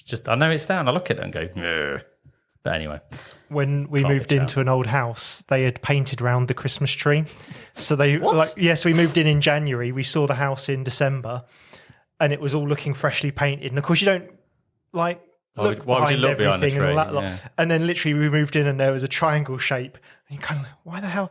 just... I know it's there, and I look at it and go... Ugh. But anyway, when we Can't moved be into an old house, they had painted round the Christmas tree. So they so we moved in January. We saw the house in December, and it was all looking freshly painted. And of course, you don't look why would you look behind the everything and all tree? that lot. Yeah. And then literally we moved in, and there was a triangle shape. And you kind of why the hell?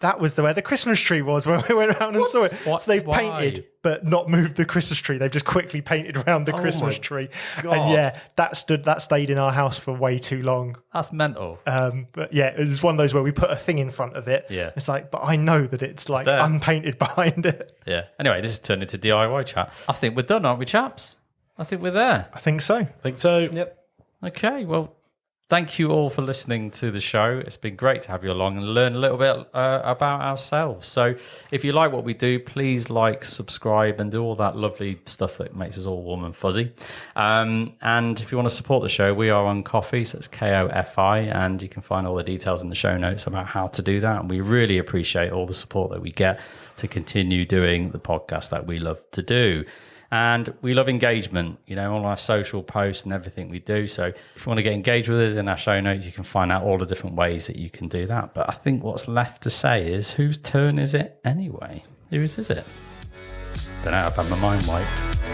That was where the Christmas tree was when we went around and saw it. What? So they've Why? painted, but not moved the Christmas tree. They've just quickly painted around the Christmas tree. God. And yeah, that stayed in our house for way too long. That's mental. But yeah, it was one of those where we put a thing in front of it. Yeah. It's like, but I know that it's like there. unpainted behind it. Yeah. Anyway, this has turned into DIY chat. I think we're done, aren't we, chaps? I think we're there. I think so. I think so. Yep. Okay, well, thank you all for listening to the show. It's been great to have you along and learn a little bit about ourselves. So if you like what we do, please like, subscribe, and do all that lovely stuff that makes us all warm and fuzzy. And if you want to support the show, we are on Ko-fi, so it's Ko-fi, and you can find all the details in the show notes about how to do that. And we really appreciate all the support that we get to continue doing the podcast that we love to do. And we love engagement, on our social posts and everything we do. So if you want to get engaged with us in our show notes, you can find out all the different ways that you can do that. But I think what's left to say is, whose turn is it anyway? Whose is it? Don't know, I've had my mind wiped.